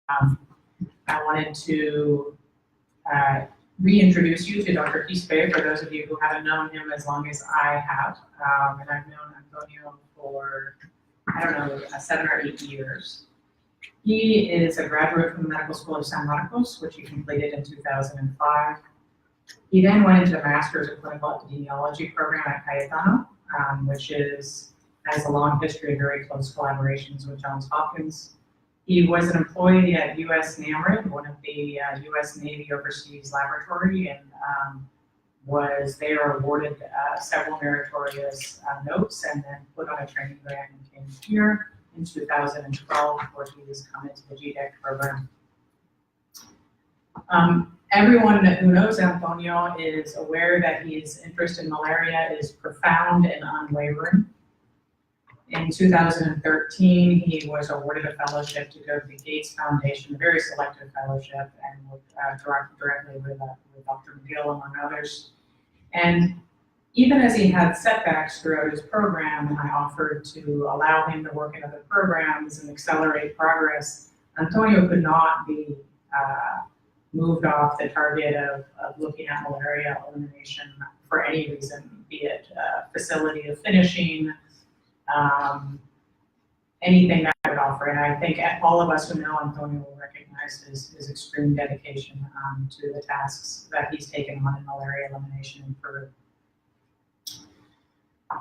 I wanted to reintroduce you to Dr. Quispe, for those of you who haven't known him as long as I have. And I've known Antonio for, I don't know, 7 or 8 years. He is a graduate from the Medical School of San Marcos, which he completed in 2005. He then went into a Master's of Clinical Epidemiology program at Cayetano, which has a long history of very close collaborations with Johns Hopkins. He was an employee at US NAMRID, one of the US Navy overseas laboratory, and was there awarded several meritorious notes and then put on a training grant and came here in 2012, where he was coming to the GDEC program. Everyone who knows Antonio is aware that his interest in malaria is profound and unwavering. In 2013, he was awarded a fellowship to go to the Gates Foundation, a very selective fellowship, and worked directly with Dr. McGill, among others. And even as he had setbacks throughout his program, and I offered to allow him to work in other programs and accelerate progress, Antonio could not be moved off the target of looking at malaria elimination for any reason, be it facility of finishing, anything that I would offer. And I think all of us who know Antonio will recognize his extreme dedication to the tasks that he's taken on in malaria elimination in Peru.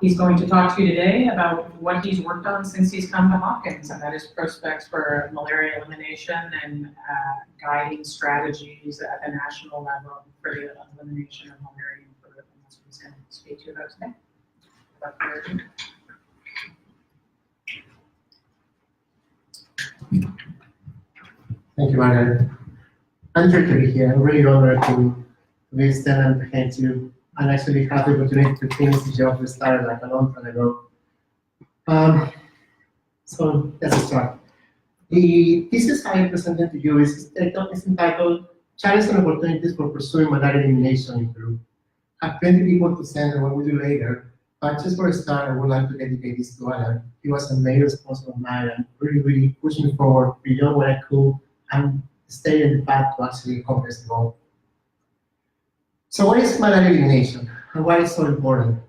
He's going to talk to you today about what he's worked on since he's come to Hopkins, and that is prospects for malaria elimination and guiding strategies at the national level for the elimination of malaria in Peru. And that's what he's going to speak to you about today. Thank you, Margaret. I'm thrilled to be here. I'm really honored to visit and present to you, and actually have the opportunity to finish the job we started like a long time ago. So let's start. The thesis I presented to you is entitled Challenges and Opportunities for Pursuing Malaria Elimination in Peru. I have plenty of people to send and what we'll do later, but just for a start, I would like to dedicate this to Alan. He was a major sponsor of mine and really pushed me forward beyond what I could and stay in the path to actually accomplish the goal. So what is malaria elimination and why it's so important?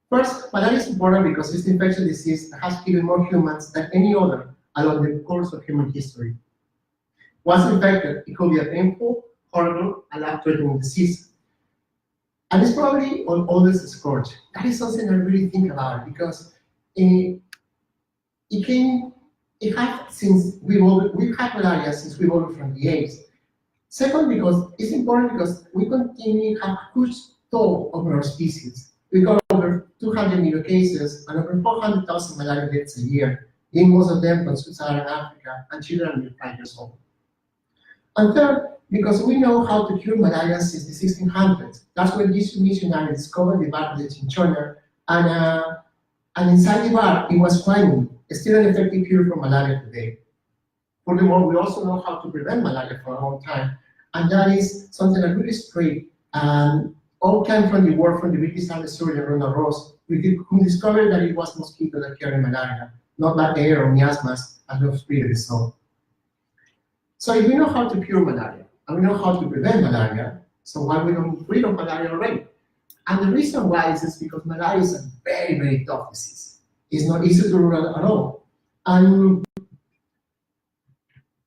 First, malaria is important because it's an infectious disease that has killed more humans than any other along the course of human history. Once infected, it could be a painful, horrible, and life-threatening disease. And it's probably on oldest scourge. That is something I really think about because we've had malaria since we evolved from the apes. Second, because it's important because we continue to have huge toll over our species. We got over 200 million cases and over 400,000 malaria deaths a year, being most of them from sub-Saharan Africa and children under 5 years old. And third, because we know how to cure malaria since the 1600s. That's when this missionary discovered the bar of the chinchona, and inside the bar, it was quinine, still an effective cure for malaria today. Furthermore, we also know how to prevent malaria for a long time, and that is something that really straight, and all came from the work from the British surgeon Ronald Ross, who discovered that it was mosquito that carried malaria, not bacteria or miasmas, as was previously saw. So if we know how to cure malaria, and we know how to prevent malaria, so why we don't get rid of malaria already? And the reason why is because malaria is a very, very tough disease. It's not easy to rule at all. And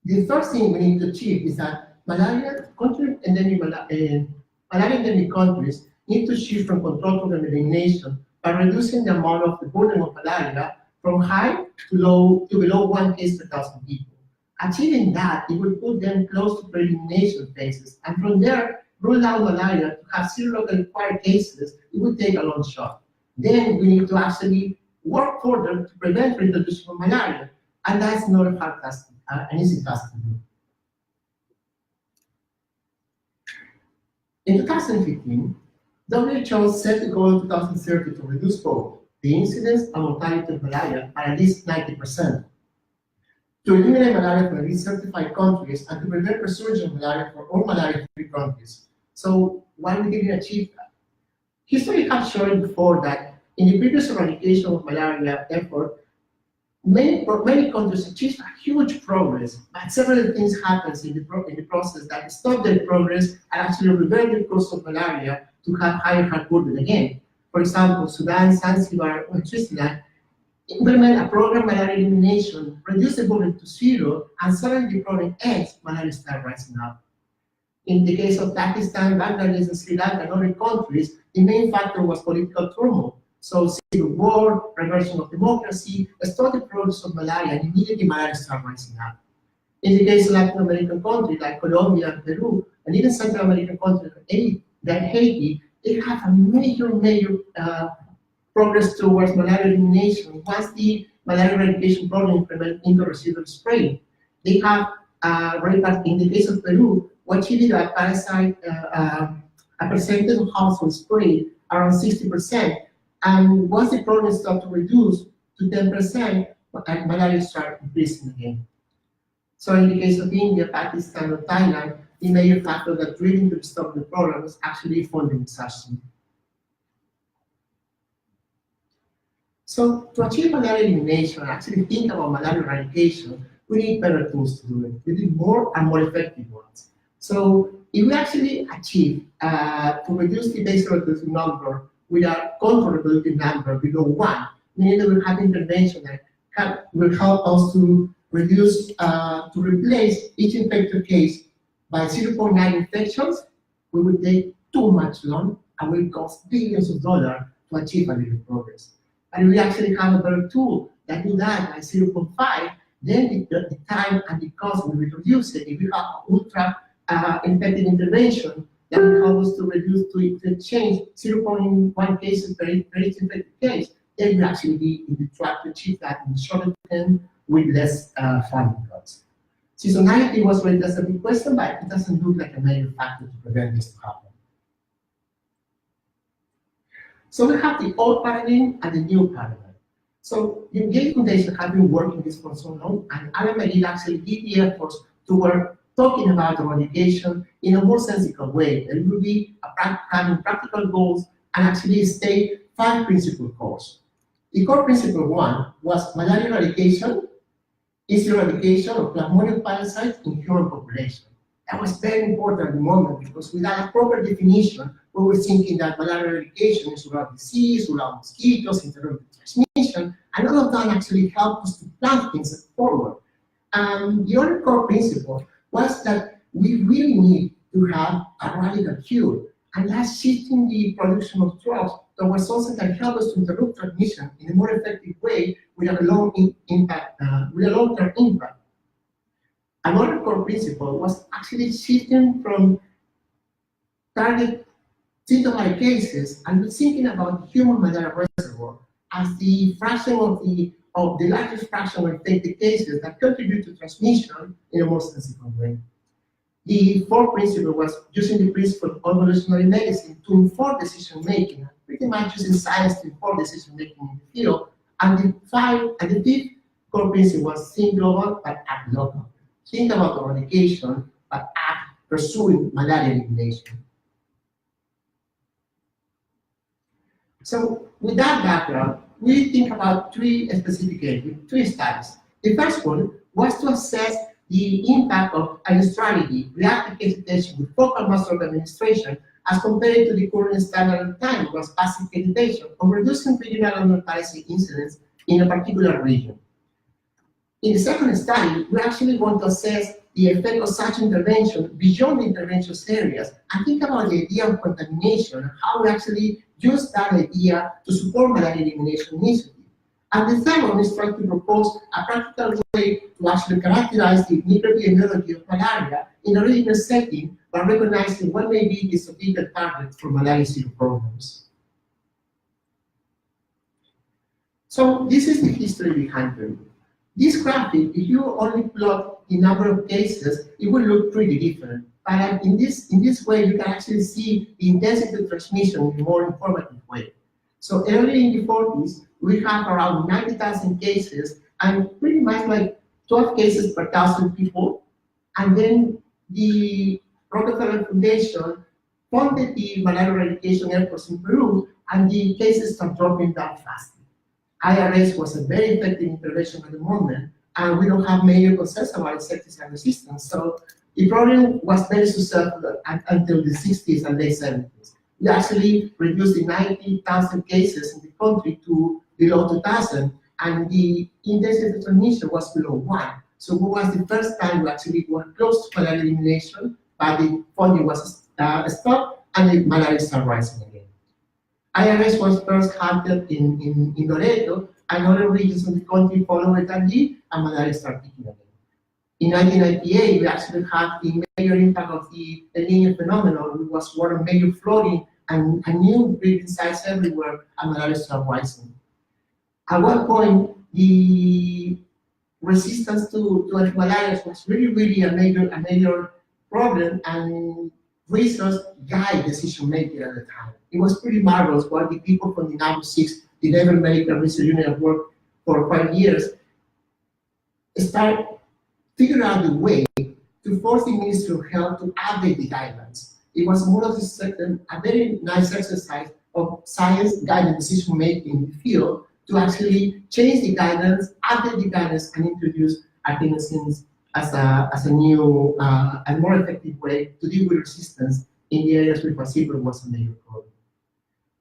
the first thing we need to achieve is that malaria endemic countries need to shift from control to elimination by reducing the amount of the burden of malaria from high to below 1 case per 1,000 people. Achieving that, it will put them close to elimination phases, and from there, rule out malaria to have 0 local acquired cases. It would take a long shot. Then we need to actually work further to prevent reintroduction of malaria, and that's not a hard task, an easy task to do. In 2015, WHO set the goal in 2030 to reduce both the incidence and mortality of malaria by at least 90%, to eliminate malaria from at least certified countries, and to prevent resurgence of malaria for all malaria-free countries. So why we didn't achieve that? History has shown before that in the previous eradication of malaria effort, many countries achieved a huge progress, but several things happened in the process that stopped their progress and actually reversed the course of malaria to have higher heart burden again. For example, Sudan, Zanzibar, or Switzerland implement a program malaria elimination, reduce the burden to zero, and suddenly the problem ends, malaria starts rising up. In the case of Pakistan, Bangladesh, and Sri Lanka, and other countries, the main factor was political turmoil. So civil war, reversion of democracy, started the progress of malaria, and immediately malaria started rising up. In the case of Latin American countries like Colombia and Peru, and even Central American countries like Haiti, they have a major progress towards malaria elimination. Once the malaria eradication program implemented into residual spray, they have in the case of Peru, we achieved a parasite, a percentage of household spray around 60%. And once the problem started to reduce to 10%, malaria started increasing again. So in the case of India, Pakistan, or Thailand, the major factor that really could stop the problem was actually funding exhaustion. So to achieve malaria elimination, actually think about malaria eradication, we need better tools to do it. We need more and more effective ones. So if we actually achieve to reduce the base relative number with a control relative number below 1, meaning that we have intervention that will help us to reduce, to replace each infected case by 0.9 infections, we will take too much long and will cost billions of dollars to achieve a little progress. And if we actually have a better tool that do that by 0.5, then the time and the cost will be reduced. If we have an ultra infected intervention that will help us to reduce, to change 0.1 cases per each infected case, then we actually be in the track to achieve that in the shorter term with less funding cuts. Seasonality was raised as a big question, but it doesn't look like a major factor to prevent this to happen. So we have the old paradigm and the new paradigm. So the Gates Foundation have been working this for so long, and Alan McGill actually did the efforts to work talking about eradication in a more sensible way. It will be having practical goals and actually state 5 principal cores. The core principle 1 was malaria eradication is the eradication of plasmodium parasites in human population. That was very important at the moment because without a proper definition, we were thinking that malaria eradication is without disease, without mosquitoes, interrupted transmission, and all of that actually helped us to plan things forward. The other core principle was that we really need to have a radical cure, and that's shifting the production of drugs towards something that helps us to interrupt transmission in a more effective way with a long-term impact. Another core principle was actually shifting from target symptomatic cases and thinking about human malaria reservoir as the fraction of the largest fraction of infected cases that contribute to transmission in a more sensible way. The fourth principle was using the principle of evolutionary medicine to inform decision making, pretty much using science to inform decision making in the field. And the fifth core principle was think global but act local. Think about eradication but act pursuing malaria elimination. So with that background, we think about 3 specific areas, 3 studies. The first one was to assess the impact of a strategy, reactive case detection with focal master administration, as compared to the current standard of time, was passive case detection, on reducing regional and parasite incidence in a particular region. In the second study, we actually want to assess the effect of such intervention beyond the intervention areas and think about the idea of contamination and how we actually use that idea to support malaria elimination initiative. And the third one is trying to propose a practical way to actually characterize the epidemiology of malaria in a regional setting by recognizing what may be the strategic targets for malaria zero programs. So this is the history behind them. This graphic, if you only plot the number of cases, it will look pretty different. But in this way, you can actually see the intensity of transmission in a more informative way. So early in the 40s, we have around 90,000 cases, and pretty much like 12 cases per 1,000 people. And then the Rockefeller Foundation funded the malaria eradication efforts in Peru, and the cases start dropping down fast. IRS was a very effective intervention at the moment, and we don't have major concerns about insecticide resistance. So the problem was very successful until the 60s and late 70s. We actually reduced the 90,000 cases in the country to below 2,000, and the index of transmission was below 1. So it was the first time we actually were close to malaria elimination, but the funding was stopped and the malaria started rising again. IRS was first halted in Loreto, and other regions of the country followed that lead, and malaria started picking again. In 1998, we actually had the major impact of the El Niño phenomenon, which was water major flooding and new breeding sites everywhere, and malaria started rising. At one point, the resistance to antimalarials was really a major problem, and reasons guide decision making at the time. It was pretty marvelous what the people from the NABU6, the Naval Medical Research Unit, have worked for 5 years, start figuring out the way to force the Ministry of Health to update the guidelines. It was more of a very nice exercise of science-guided decision-making in the field to actually change the guidance, update the guidance, and introduce adenosines as a new and more effective way to deal with resistance in the areas where placebo was a major problem.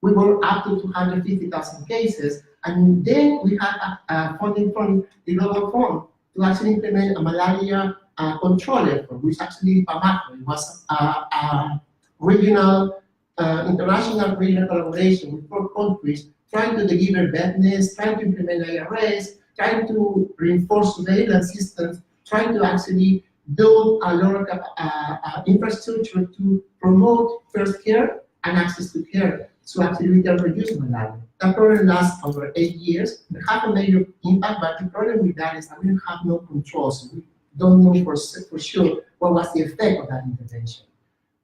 We were up to 250,000 cases, and then we had funding from the Global Fund to actually implement a malaria control effort, which actually PAMACO was a regional, international regional collaboration with 4 countries trying to deliver badness, trying to implement IRS, trying to reinforce surveillance systems, trying to actually build a lot of infrastructure to promote first care and access to care, so actually we can reduce malaria. That program lasts over 8 years. It had a major impact, but the problem with that is that we don't have no control, so we don't know for sure what was the effect of that intervention.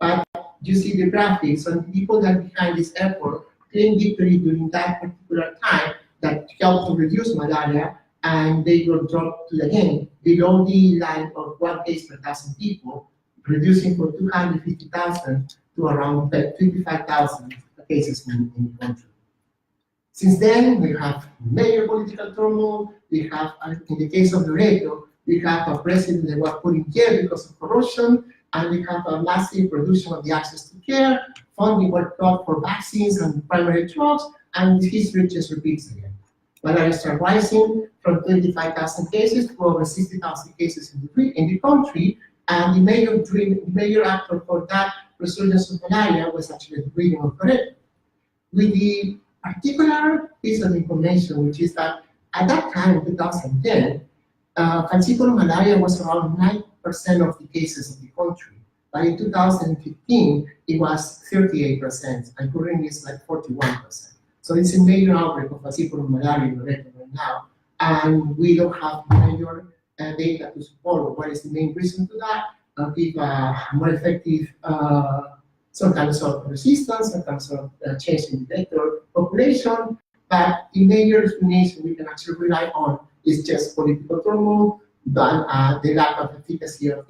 But you see the graphics, and the people that behind this effort claimed victory during that particular time that helped to reduce malaria, and they were dropped to again below the line of 1 case per 1,000 people, reducing from 250,000 to around 25,000 cases in the country. Since then, we have major political turmoil. We have, in the case of Loreto, we have a president that was put in jail because of corruption, and we have a massive reduction of the access to care, funding was cut for vaccines and primary drugs, and the history just repeats again. Malaria started rising from 25,000 cases to over 60,000 cases in the country, and the major actor for that resurgence of malaria was actually the region of Loreto. With the particular piece of information, which is that at that time, in 2010, falciparum malaria was around 9% of the cases of the country. But in 2015, it was 38%, and currently it's like 41%. So it's a major outbreak of falciparum malaria in Loreto right now, and we don't have major data to support what is the main reason to that. Give more effective some kinds of resistance, some kinds of change in the vector population, but the major explanation we can actually rely on is just political turmoil, but the lack of efficacy of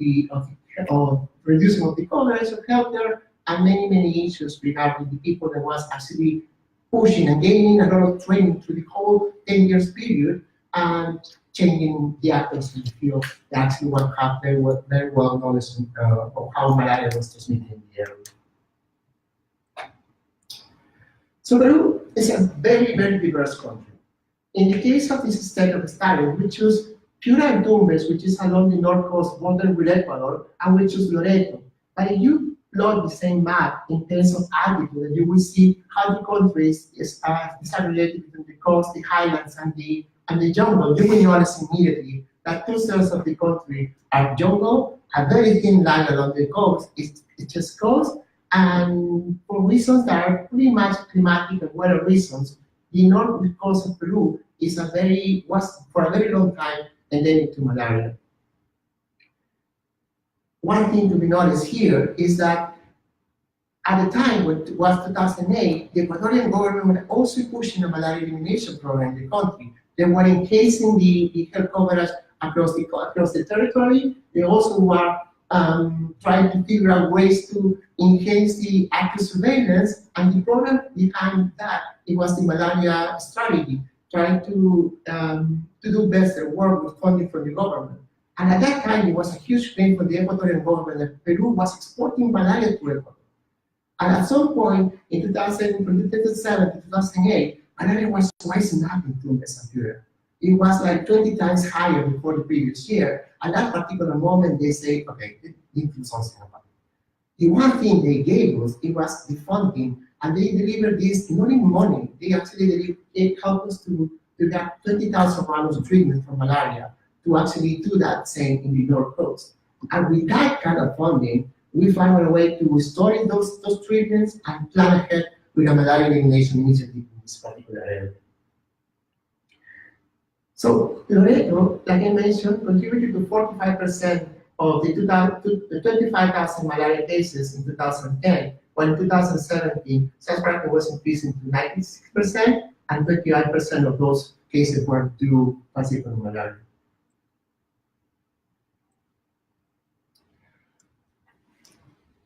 reducing of the coverage of healthcare, and many issues regarding the people that was actually pushing and gaining a lot of training through the whole 10 years period, and changing the actors in the field that actually want to have very well knowledge of how malaria was transmitted in the area. So Peru is a very diverse country. In the case of this state of study, we choose Piura and Tumbes, which is along the north coast border with Ecuador, and we choose Loreto. But if you plot the same map in terms of altitude, you will see how the country is disaggregated between the coast, the highlands, and the jungle. You will notice immediately that 2/3 of the country are jungle, a very thin line along the coast. It's just coast, and for reasons that are pretty much climatic and weather reasons, the north coast of Peru was for a very long time endemic to malaria. One thing to be noticed here is that at the time, when it was 2008, the Ecuadorian government was also pushing a malaria elimination program in the country. They were encasing the health coverage across the territory. They also were trying to figure out ways to enhance the active surveillance, and the program behind that, it was the malaria strategy. trying to do better work with funding from the government. And at that time, it was a huge claim for the Ecuadorian government that Peru was exporting malaria to Ecuador. And at some point in 2000, from 2007 to 2008, malaria was rising up in Tumbes and Piura. It was like 20 times higher before the previous year. At that particular moment, they say, okay, we need to do something about it. The one thing they gave us, it was the funding, and they delivered this, not in money, they actually helped us to get 20,000 rounds of treatment for malaria, to actually do that same in the North Coast. And with that kind of funding, we found a way to study those treatments and plan ahead with a malaria elimination initiative in this particular area. So Loreto, like I mentioned, contributed to 45% of the 25,000 malaria cases in 2010, when in 2017, suspect was increasing to 96%, and 25% of those cases were due to falciparum malaria.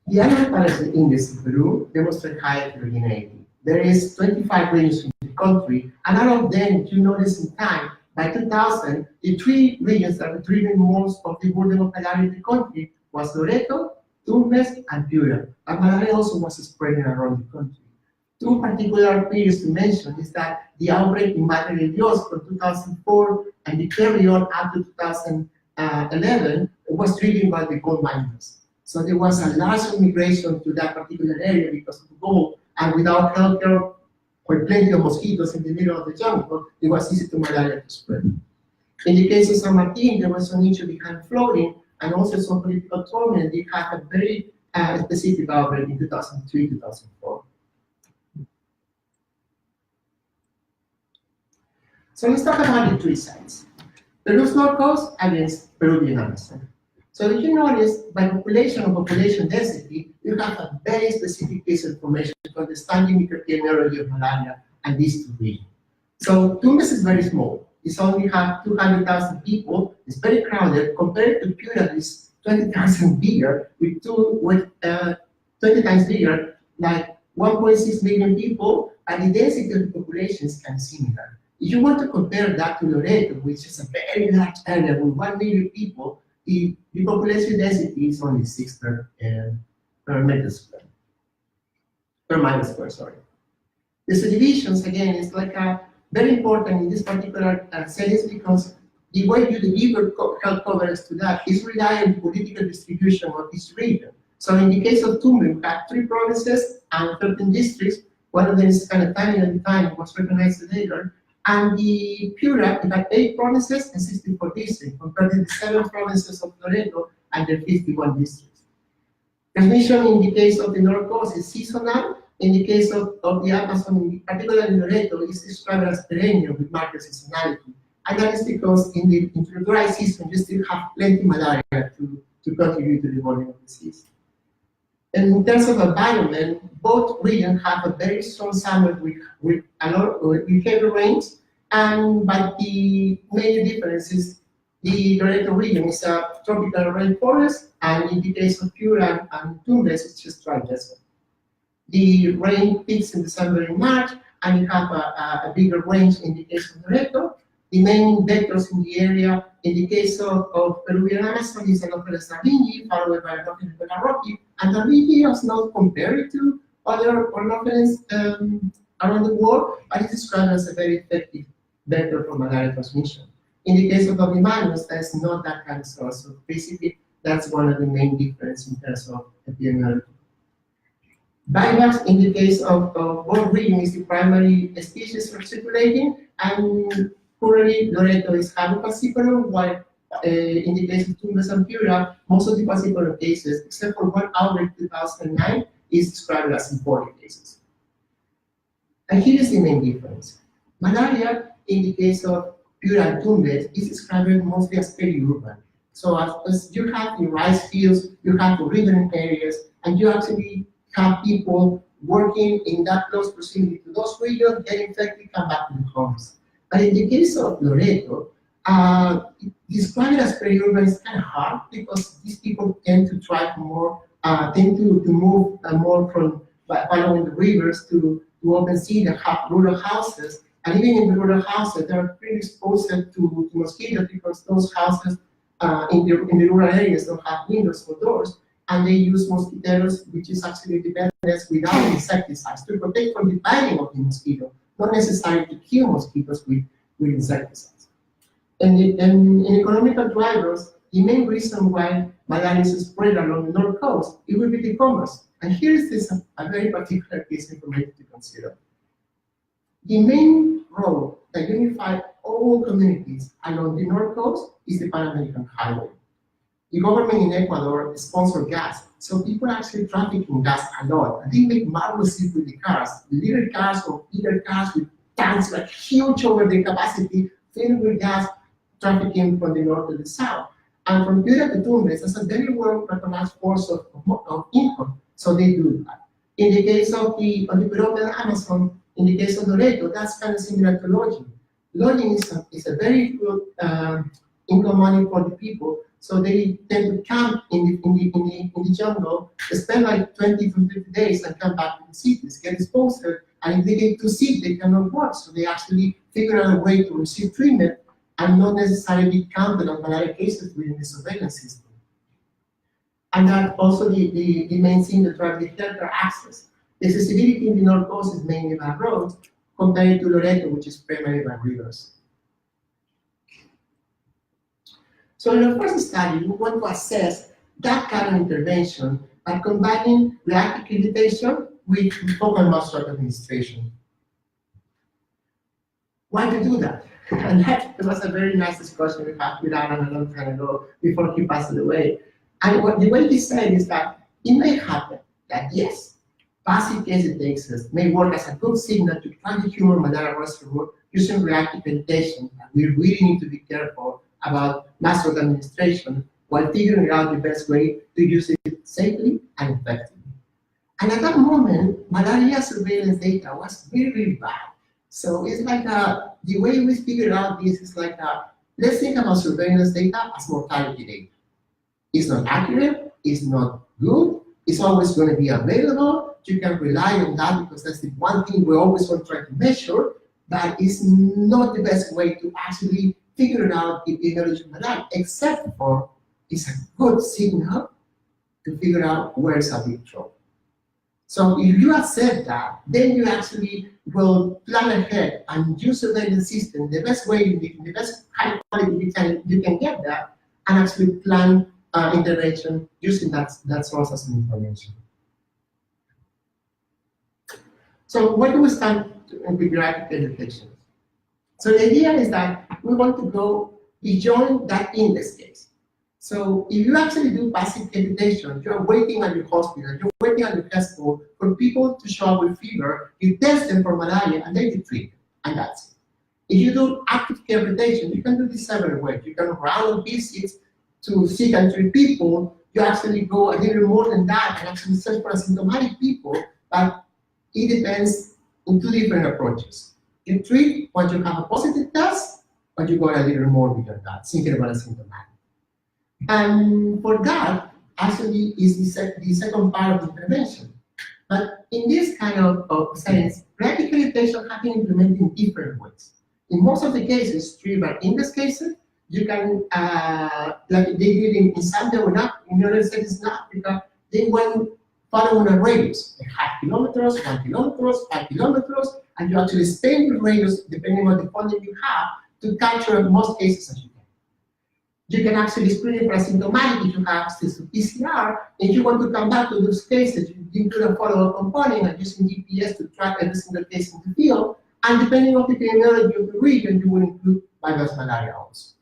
The annual parasite index in Peru demonstrates high heterogeneity. There is 25 regions in the country, and out of them, you notice in time, by 2000, the 3 regions that were driven most of the burden of malaria in the country was Loreto, Tumbes, and Piura. And malaria also was spreading around the country. 2 particular periods to mention is that the outbreak in Madre de Dios from 2004 and the carry on up to 2011 was driven by the gold miners. So there was a large migration to that particular area because of the gold, and without healthcare or plenty of mosquitoes in the middle of the jungle, it was easy to malaria to spread. In the case of San Martin, there was some issue behind flooding and also some political torment. They had a very specific outbreak in 2003-2004. So let's talk about the 3 sites. Peru's North Coast against Peruvian Amazon. So if you notice, by population or population density, you have a very specific piece of information to understand the microepidemiology of malaria and these 2 regions. So Tumbes is very small. It's only have 200,000 people. It's very crowded compared to Piura, that is 20,000 bigger, with 20 times bigger, like 1.6 million people, and the density of the population is kind of similar. If you want to compare that to Loreto, which is a very large area with 1 million people, the population density is only 6 per meter square, per mile square, sorry. The subdivisions, again, is like very important in this particular series because the way you deliver health coverage to that is relying on the political distribution of this region. So in the case of Tumbes, we have 3 provinces and 13 districts. One of them is kind of tiny at the time, was recognized later. And the Piura, we have 8 provinces and 64 districts, compared to the 7 provinces of Loreto and the 51 districts. Transmission in the case of the North Coast is seasonal. In the case of the Amazon, particularly in Loreto, is described as perennial with marked seasonality. And that is because in the dry season, you still have plenty of malaria to contribute to the volume of disease. And in terms of environment, both regions have a very strong summer with a lot of heavy rains, but the major difference is the Loreto region is a tropical rainforest, and in the case of Piura and Tumbes, it's just dry desert. The rain peaks in December and March, and you have a bigger range in the case of Loreto. The main vectors in the area, in the case of Peruvian Amazon, is Anopheles darwinii, followed by Anopheles belarocki, and darwinii is not compared to other Anopheles around the world, but it's described as a very effective vector for malaria transmission. In the case of Domimanus, that's not that kind of source, so basically that's one of the main differences in terms of epidemiology. Vivax, in the case of both regions, is the primary species for circulating, and currently Loreto is having falciparum, while in the case of Tumbes and Piura, most of the falciparum cases, except for one outbreak in 2009, is described as imported cases. And here is the main difference. Malaria, in the case of Piura and Tumbes, is described mostly as peri-urban. So as you have the rice fields, you have the riverine areas, and you actually have people working in that close proximity to those regions, get infected, come back to the homes. But in the case of Loreto, describing it as peri-urban is kind of hard because these people tend to drive more, tend to move more from following the rivers to open sea and have rural houses. And even in the rural houses, they are pretty exposed to mosquitoes because those houses in the rural areas don't have windows or doors, and they use mosquitoes, which is actually dependence without insecticides to protect from the biting of the mosquito, not necessarily to kill mosquitoes with insecticides. And in economical drivers, the main reason why malaria is spread along the North Coast, it will be the commerce. And here is a very particular case information to consider. The main road that unifies all communities along the North Coast is the Pan-American Highway. The government in Ecuador sponsors gas, so people actually trafficking gas a lot. And they make marvelous use with the cars, little cars or bigger cars with tanks like huge over the capacity, filled with gas, trafficking from the north to the south. And from Piura to Tumbes, that's a very well recognized source of income, so they do that. In the case of the Peruvian Amazon, in the case of Loreto, that's kind of similar to lodging. Lodging is a very good income money for the people, so they tend to camp in the jungle, spend like 20 to 50 days and come back to the cities, get exposed, and if they get too sick, they cannot work, so they actually figure out a way to receive treatment and not necessarily be counted on malaria cases within the surveillance system. And that also the main thing that drives the healthcare access. The accessibility in the North Coast is mainly by roads, compared to Loreto, which is primarily by rivers. So in our first study, we want to assess that kind of intervention by combining reactive accreditation with focal mouth-swab administration. Why to do that? And that was a very nice discussion we had with Alan a long time ago before he passed away. And the way he said is that it may happen that yes, passive case detectors may work as a good signal to find the human malaria reservoir using reactive accreditation. And we really need to be careful about mouth-swab administration while figuring out the best way to use it safely and effectively. And at that moment, malaria surveillance data was very, very bad. So it's like the way we figured out this is like let's think about surveillance data as mortality data. It's not accurate, it's not good, it's always going to be available. You can rely on that because that's the one thing we always want to try to measure, but it's not the best way to actually figure out the epidemiology of malaria, except for it's a good signal to figure out where's a big trouble. So if you accept that, then you actually will plan ahead and use surveillance system the best way, the best high quality you can get that, and actually plan intervention using that source as information. So where do we start with reactive education? So the idea is that we want to go beyond that index case. So if you actually do passive accreditation, you're waiting at your hospital, you're waiting at your hospital for people to show up with fever, you test them for malaria, and then you treat them, and that's it. If you do active accreditation, you can do this several ways. You can round visits to seek and treat people. You actually go a little more than that and actually search for asymptomatic people, but it depends on two different approaches. You treat once you have a positive test, or you go a little more beyond that, thinking about asymptomatic. And for that, actually, is the second part of the intervention. But in this kind of settings, reactive accreditation has been implemented in different ways. In most of the cases, but in this case, you can, like they did in Zambia or not, in other states in Africa, they went following a radius, 0.5 kilometers, 1 kilometer, 5 kilometers, and you actually spend your radius, depending on the funding you have, to capture most cases as you can. You can actually screen for asymptomatic if you have access to PCR. If you want to come back to those cases, you include a follow-up component and using GPS to track every single case in the field. And depending on the epidemiology of the region, you will include virus malaria also.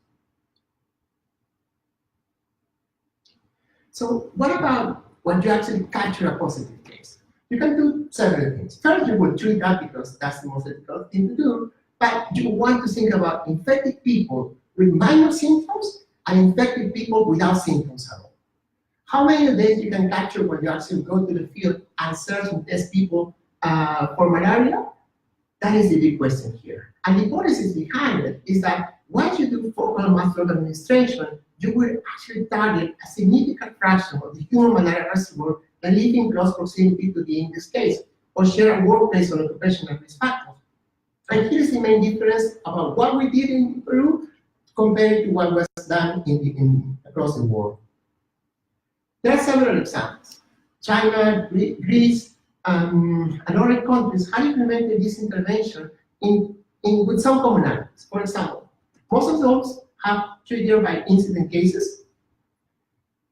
So what about when you actually capture a positive case? You can do several things. First, you will treat that because that's the most difficult thing to do. But you want to think about infected people with minor symptoms and infected people without symptoms at all. How many of these you can capture when you actually go to the field and search and test people for malaria? That is the big question here. And the policies behind it is that once you do focal mouth-swab administration, you will actually target a significant fraction of the human malaria reservoir that live in close proximity to the index case or share a workplace or occupational risk factors. And here's the main difference about what we did in Peru compared to what was done across the world. There are several examples. China, Greece, and other countries have implemented this intervention with some commonalities. For example, most of those have triggered by incident cases.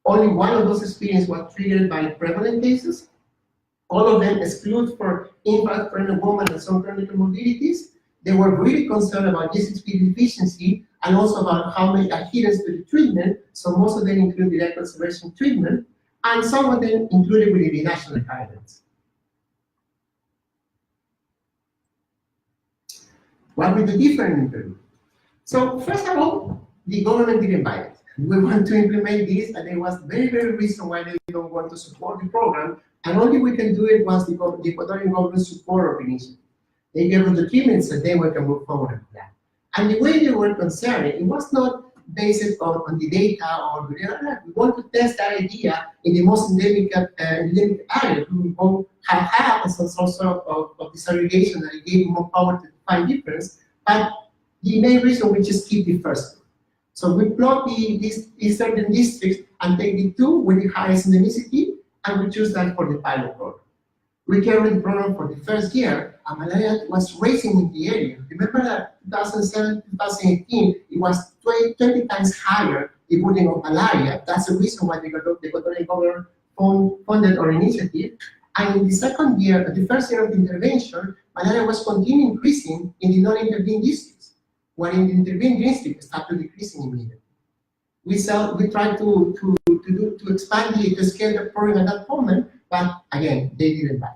Only one of those experiences was triggered by prevalent cases. All of them exclude for infant, pregnant women, and some chronic morbidities. They were really concerned about GHB deficiency and also about how many adherence to the treatment. So most of them include direct conservation treatment, and some of them included within the national guidelines. What will be different in Peru? So first of all, the government didn't buy it. We want to implement this, and there was very, very reason why they don't want to support the program, and only we can do it once the Ecuadorian government support our initiative. They gave us the treatments, and then we can move forward with that. And the way they were concerned, it was not based on the data or the we want to test that idea in the most endemic area. We won't have some sort of disaggregation that gave more power to find difference, but the main reason we just keep the first one. So we plot these certain districts and take the two with the highest endemicity, and we choose that for the pilot program. We carried the program for the first year, and malaria was rising in the area. Remember that 2007, 2018, it was 20 times higher, the burden of malaria. That's the reason why the Ecuadorian government funded our initiative. And in the second year, the first year of the intervention, malaria was continuing increasing in the non-intervened districts, while in the intervened districts, it started decreasing immediately. We tried to expand to scale the program at that moment, but again, they didn't buy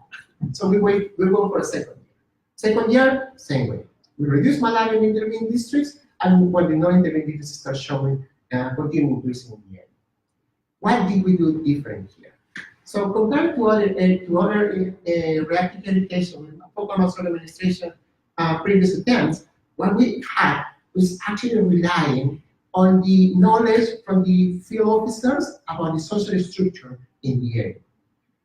it. So we go for a second year. Second year, same way. We reduce malaria in intervened districts, and when the non-intervened districts start showing continuing increasing in the area. What did we do different here? So compared to other reactive education, program administration previous attempts, what we had was actually relying on the knowledge from the field officers about the social structure in the area.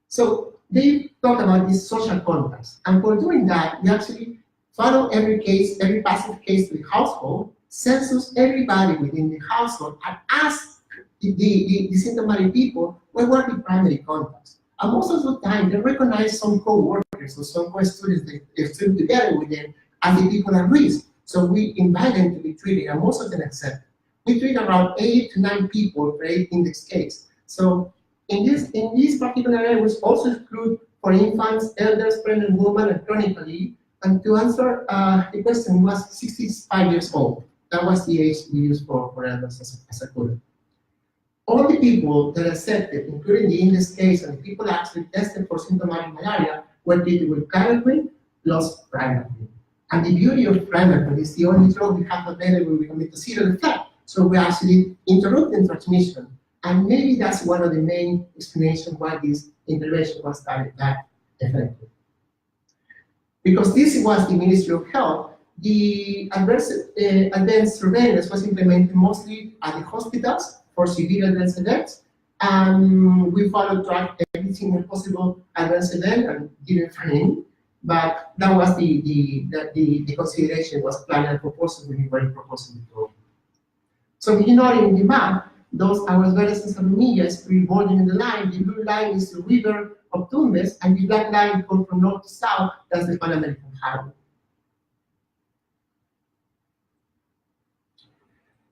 So they talk about these social contacts, and for doing that, we actually follow every case, every passive case to the household, census everybody within the household, and ask the symptomatic people what were the primary contacts. And most of the time, they recognize some co-workers or some co-students that still together with them as the people at risk. So we invite them to be treated, and most of them accept. We treat around 8 to 9 people per 8 index case. So in this particular area, we also exclude for infants, elders, pregnant women, and chronically. And to answer the question, was 65 years old. That was the age we used for elders as a quota. All the people that accepted, including the index case and the people actually tested for symptomatic malaria, were treated with chloroquine plus primaquine. And the beauty of primaquine is the only drug we have available with a methicillin effect. So we actually interrupt the transmission. And maybe that's one of the main explanations why this intervention was that effective. Because this was the Ministry of Health, the advanced surveillance was implemented mostly at the hospitals for severe advanced events. We followed track every single possible advanced event and didn't find any. But that was the consideration was planned and proposed when we were proposing the program. So you know in the map, those Aguasveras and Salomillas reborn in the line. The blue line is the river of Tumbes, and the black line goes from north to south. That's the Pan American Highway.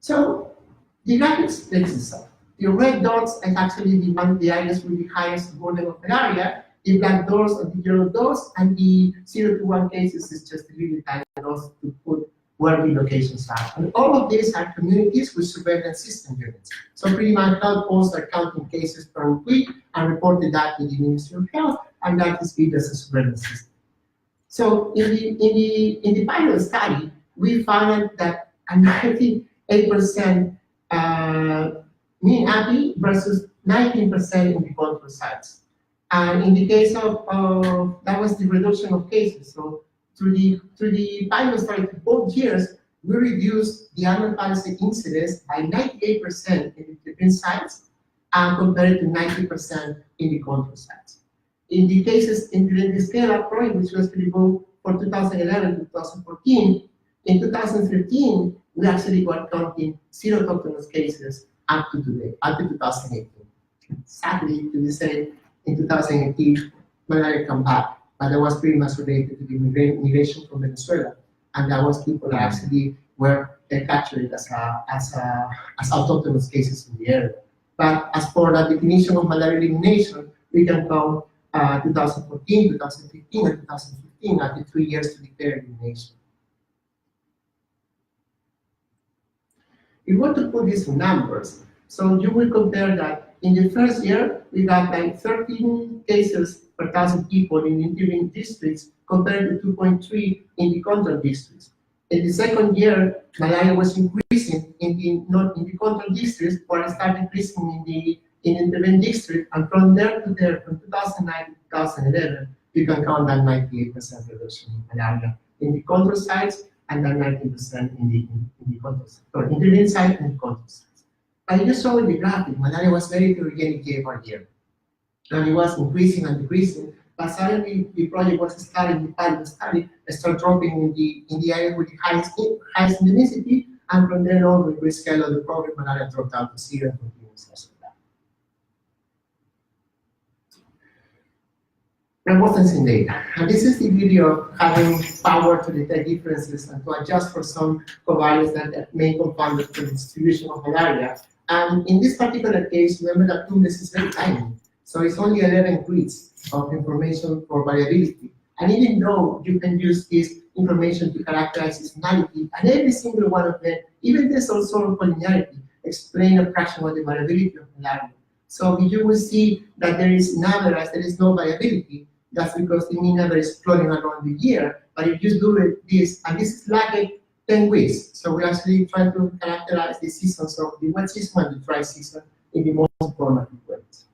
So the graphic explains itself. The red dots are actually the areas with the highest burden of malaria. The black dots are the yellow dots, and the 0 to 1 cases is just the little tiny dots to put where the locations are. And all of these are communities with surveillance system units. So pretty much health posts are counting cases per week and reported that to the Ministry of Health, and that is viewed as a surveillance system. So in the pilot study, we found that a 98% mean API versus 19% in the control sites. And in the case of that was the reduction of cases. So through the pilot study, both years, we reduced the annual parasite incidence by 98% in the different sites, compared to 90% in the control sites. In the cases in the scale-up project, which was to go for 2011 to 2014. In 2013, we actually were counting 0 autogenous cases up to today, up to 2018. Sadly, to be said, in 2018, malaria came back, but that was pretty much related to the migration from Venezuela, and that was people that actually were captured as autogenous cases in the area. But as for the definition of malaria elimination, we can count 2014, 2015, and 2015 at the 3 years to declare elimination. If you want to put this in numbers, so you will compare that in the first year, we got like 13 cases per 1,000 people in intervening districts compared to 2.3 in the control districts. In the second year, malaria was increasing in the control districts, but it started increasing in intervening district, and from there to there, from 2009 to 2011, you can count that 98% reduction in malaria in the control sites, and then 19% in the control sites, or intervening site and the control sites. But you saw in the graphic, malaria was very heterogenic year by year, and it was increasing and decreasing. But suddenly, the project was starting, the pilot study started dropping in the area with the highest endemicity, and from then on, with the scale of the program, malaria dropped down to 0 and continues after that. Importance in data. And this is the beauty of having power to detect differences and to adjust for some covariates that may confound the distribution of malaria. And in this particular case, remember that Tumbes is very tiny. So it's only 11 grids of information for variability. And even though you can use this information to characterize seasonality, and every single one of them, even this also of collinearity, explain a fraction of the variability of malaria. So you will see that there is average, there is no variability. That's because the mean average is floating around the year. But if you do this, and this is like 10 weeks, so we're actually trying to characterize the seasons of the wet season and the dry season in the most informative ways.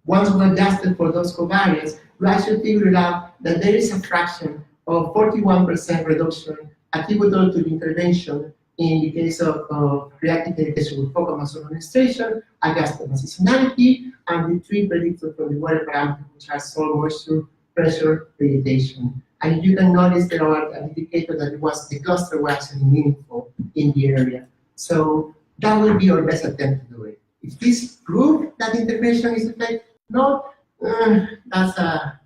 Once we adjusted for those covariates, we actually figured out that there is a fraction of 41% reduction attributable to the intervention in the case of reactive irrigation with focal muscle administration, adjusted by seasonality, and the 3 predictors from the weather parameters, which are soil moisture, pressure, vegetation. And you can notice there are an indicator that the cluster was actually meaningful in the area. So that will be our best attempt to do it. If this proves that intervention is effective, no, that's a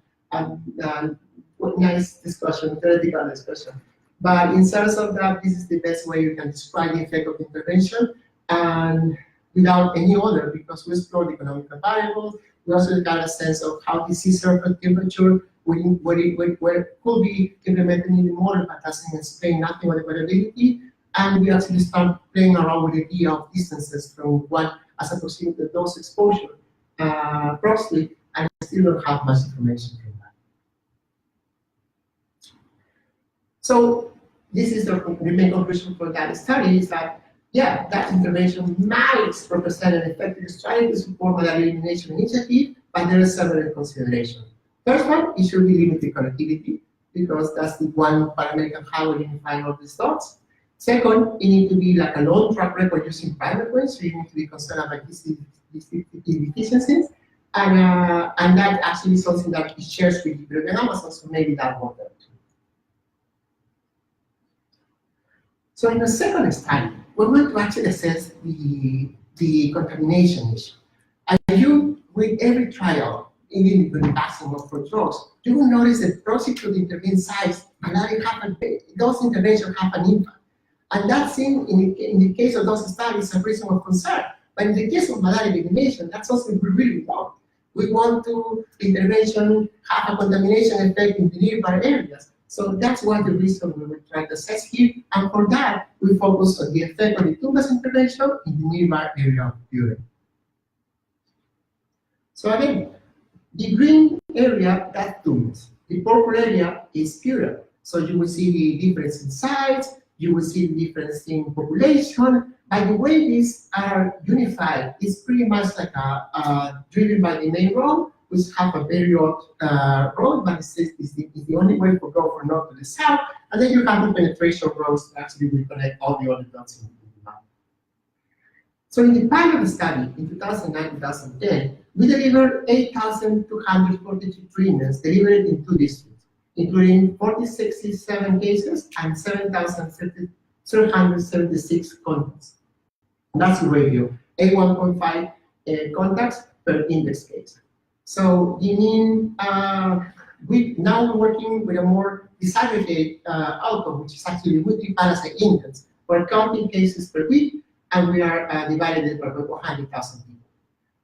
nice discussion, theoretical discussion. But in terms of that, this is the best way you can describe the effect of intervention, and without any other, because we explored economic variables. We also got a sense of how disease surface temperature where it could be implemented in the model, but doesn't explain nothing about the variability. And we actually start playing around with the idea of distances from one as a perceived dose exposure proxy, and still don't have much information from that. So this is the main conclusion for that study, is that, yeah, that intervention might represent an effective strategy to support malaria elimination initiative, but there are several considerations. First one, it should be limited connectivity, because that's the one parameter can have identifying all these dots. Second, it needs to be like a long track record using private ways, so you need to be concerned about these deficiencies, and that actually is something that it shares with the Peruvian Amazon, so maybe that won't work. So in the second study, we're going to actually assess the contamination issue. And you, with every trial, even with the passing of for drugs, you will notice that proxy to the intervened sites, those interventions have an impact. And that's in the case of those studies, a reason of concern. But in the case of malaria elimination, that's something we really want. We want to intervention have a contamination effect in the nearby areas. So that's one of the reasons we will try to assess here. And for that, we focus on the effect of the Tumbes intervention in the nearby area of Piura. So again, the green area, that's Tumbes. The purple area is Piura. So you will see the difference in size, you will see the difference in population. By the way these are unified, it's pretty much like driven by the main road, which have a very odd road, but it's the only way to go from north to the south. And then you have the penetration roads that actually will connect all the other dots in the map. So in the pilot study in 2009-2010, we delivered 8,242 treatments delivered in 2 districts, including 467 cases and 7,376 contacts. That's the ratio, 1.5 contacts per index case. So you mean we now working with a more disaggregated outcome, which is actually weekly parasite index. We're counting cases per week, and we are divided it by 100,000 people.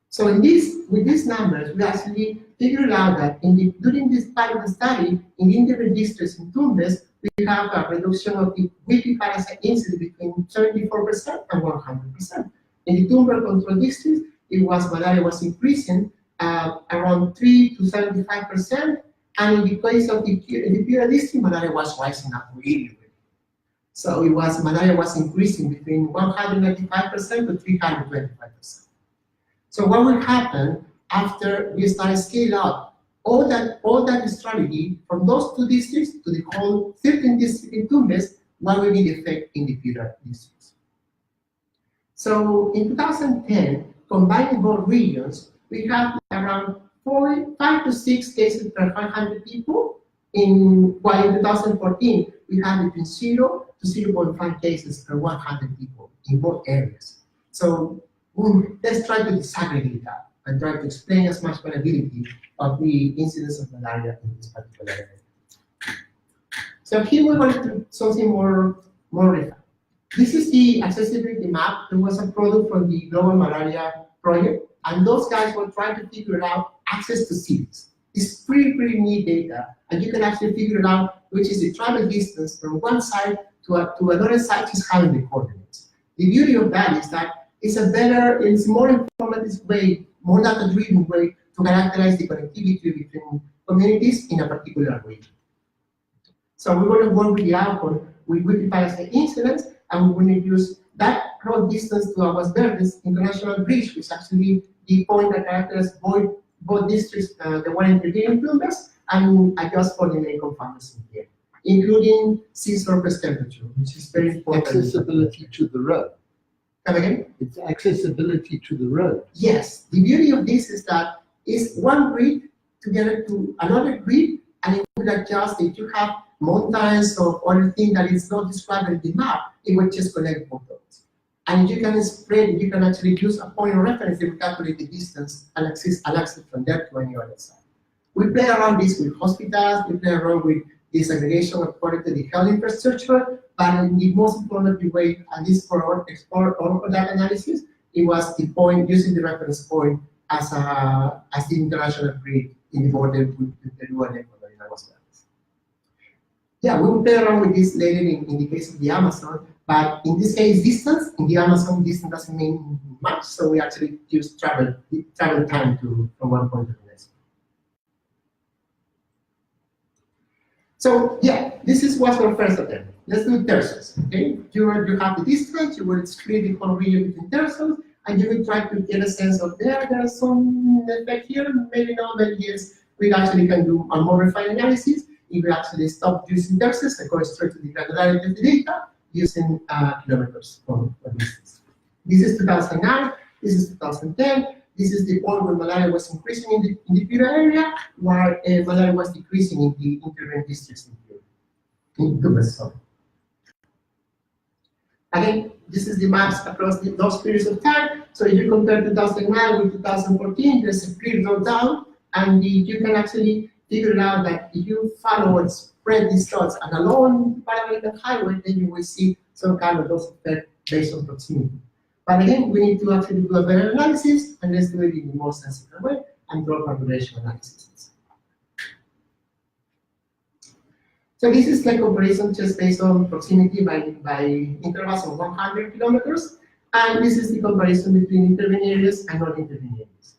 So with these numbers, we actually figured out that during this pilot study, in the intervened districts in Tumbes, we have a reduction of the weekly parasite incidence between 74% and 100%. In the Tumbes control districts, malaria was increasing around 3 to 75%, and in the case of the Piura district, malaria was rising up really. So malaria was increasing between 195% to 325%. So what will happen after we start scale up all that strategy from those 2 districts to the whole 13 districts in Tumbes, what will be the effect in the Piura districts? So in 2010, combining both regions, we have around 5 to 6 cases per 500 people, while in 2014, we had between 0 to 0.5 cases per 100 people in both areas. So let's try to disaggregate that and try to explain as much variability of the incidence of malaria in this particular area. So here we're going to do something more refined. This is the accessibility map. It was a product from the Global Malaria Project, and those guys were trying to figure out access to cities. It's pretty neat data, and you can actually figure it out which is the travel distance from one side to another side, just having the coordinates. The beauty of that is that it's more informative way, more data-driven way to characterize the connectivity between communities in a particular region. So we're going to work with the outcome with weekly parasite incidence, and we're going to use that road distance to Aguas Verdes International Bridge, which is actually the point that characterizes both districts, the one intervening Tumbes, and adjust for the main confounders in here, including sea surface temperature, which is very important. Accessibility to the road. Come again? It's accessibility to the road. Yes. The beauty of this is that it's one grid together to another grid, and it will adjust if you have mountains or other thing that is not described in the map, it will just connect both those. And you can spread, you can actually use a point of reference to calculate the distance and access from there to any other side. We play around this with hospitals, we play around with disaggregation according to the health infrastructure, but in the most important way, at least for our data analysis, it was the point, using the reference point as the international grid in the border with Peru and Ecuador in Aguas Verdes. Yeah, we will play around with this later in the case of the Amazon, but in this case, distance, in the Amazon, distance doesn't mean much, so we actually use travel time from one point to the next. So yeah, this is what's our first attempt. Let's do tertials, okay? You have the distance, you will split the whole region between tertials, and you will try to get a sense of there's some effect here, maybe not, but yes, we actually can do a more refined analysis if we actually stop using tertials and go straight to the granularity of the data using kilometers for distance. This is 2009, this is 2010, this is the point where malaria was increasing in the Piura area, while malaria was decreasing in the intervened districts in Piura, in Tumbes, sorry. Again, this is the maps across those periods of time. So if you compare 2009 with 2014, there's a clear drawdown, and you can actually figure out that if you follow and spread these dots and along parallel highway, then you will see some kind of those effects based on proximity. But again, we need to actually do a better analysis, and let's do it in a more sensible way and draw population analysis. So this is like comparison just based on proximity by intervals of 100 kilometers, and this is the comparison between intervened areas and non-intervened areas,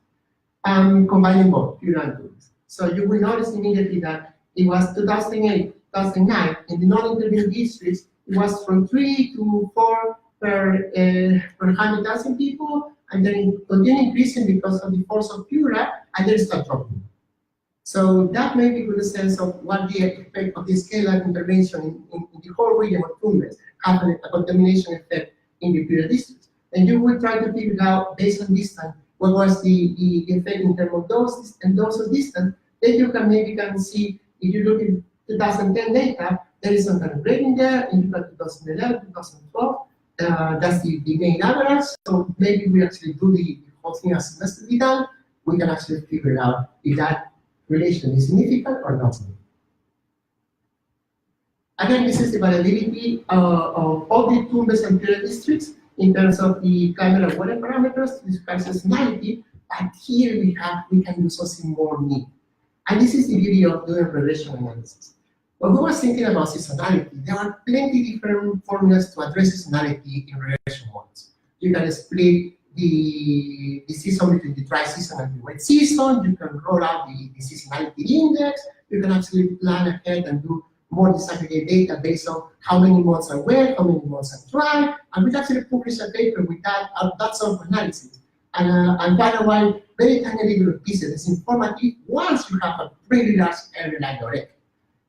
combining both Piura and Tumbes. So you will notice immediately that it was 2008, 2009, in the non-intervened districts, it was from 3 to 4 per 100,000 people, and then it continued increasing because of the force of Piura, and then it started dropping. So that may give you a sense of what the effect of this scale-up intervention in the whole region of Tumbes have a contamination effect in the Piura districts. and you will try to figure out, based on distance, what was the effect in terms of doses and doses distance, then you can maybe see, if you look at 2010 data, there is some kind of grading there, and you got 2011, 2012, that's the main average, so maybe we actually do the whole thing as semester to be done, we can actually figure out if that relation is significant or not. Again, this is the variability of all the Tumbes and Piura districts in terms of the climate and weather parameters to describe seasonality, but here we can do something more neat. And this is the beauty of doing regression analysis. When we were thinking about seasonality, there are plenty different formulas to address seasonality in regression models. You can split the season between the dry season and the wet season, you can roll out the seasonality index, you can actually plan ahead and do more disaggregated data based on how many months are wet, how many months are dry, and we actually publish a paper with that sort of analysis. And by the way, very tiny little pieces, it's informative once you have a pretty large area like Lorette.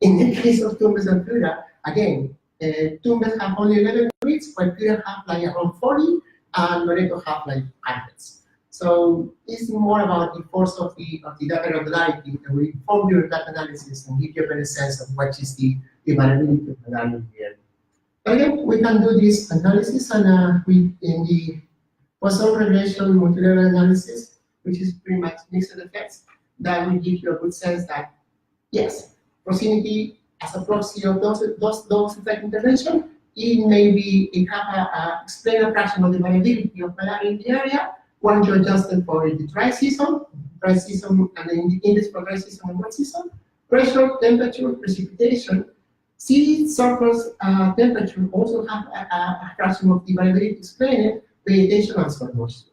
In the case of Tumbes and Piura, again, Tumbes have only 11 breeds, while Piura have like around 40, and Loreto have like hundreds. So it's more about the force of the data granularity that will inform your data analysis and give you a better sense of what is the variability of the data in the area. Again, we can do this analysis, and in the poisson regression multilevel analysis, which is pretty much mixed effects, that will give you a good sense that yes, proximity as a proxy of those effect intervention, it have explain a fraction of the variability of malaria in the area. Once you adjust it for the dry season, and the index for dry season and wet season, pressure, temperature, precipitation, sea surface temperature also have a fraction of the variability explained, vegetation and soil moisture.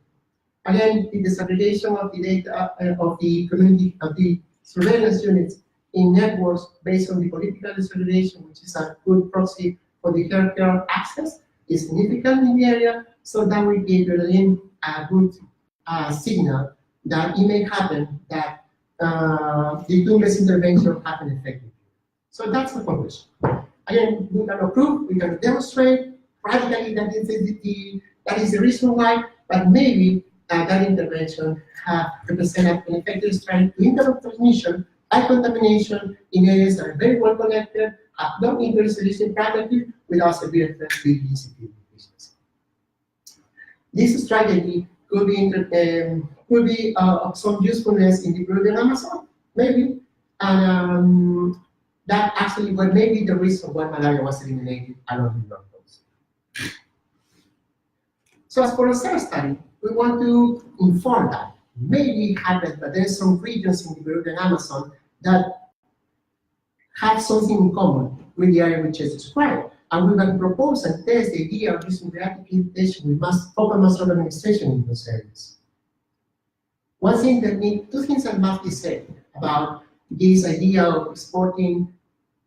Again, the disaggregation of the data of the community of the surveillance units in networks based on the political disaggregation, which is a good proxy for the healthcare access, is significant in the area, so that will give you a good signal that it may happen that the Tumbes intervention have an effect. So that's the conclusion. Again, we can prove, we can demonstrate practically that is the reason why, but maybe that intervention represented an effective strategy to interrupt transmission by contamination in areas that are very well connected, have no intersolution practically without severe effects with ECP deficiency. This strategy could be of some usefulness in the Peruvian Amazon, maybe, and that actually may be the reason why malaria was eliminated along the North Coast. So as for a third study, we want to inform that. Maybe it happens that there's some regions in the Peruvian Amazon that have something in common with the area which is described. And we can propose and test the idea of using reactive imitation with open mass administration in those areas. Two things that must be said about this idea of exporting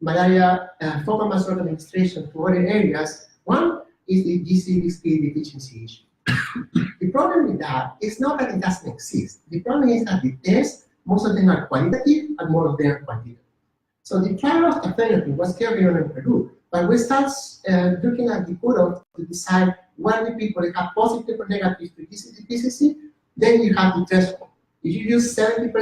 malaria focal mass administration to other areas. One is the GCBSP deficiency issue. The problem with that is not that it doesn't exist. The problem is that the tests, most of them are qualitative and more of them are quantitative. So the trial of therapy was carried on in Peru, but we start looking at the cutoff to decide whether people have positive or negative to GCBSP, then you have the threshold. If you use 70%,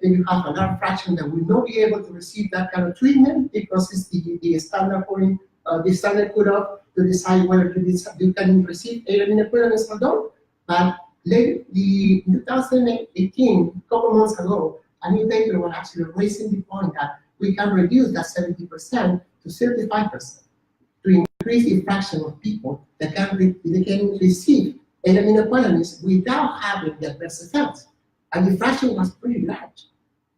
then you have a large fraction that will not be able to receive that kind of treatment because it's the standard point, the standard cutoff to decide whether you can receive elimination or not. But in 2018, a couple months ago, a new paper was actually raising the point that we can reduce that 70% to 35% to increase the fraction of people that can receive elimination without having the adverse effects. And the fraction was pretty large.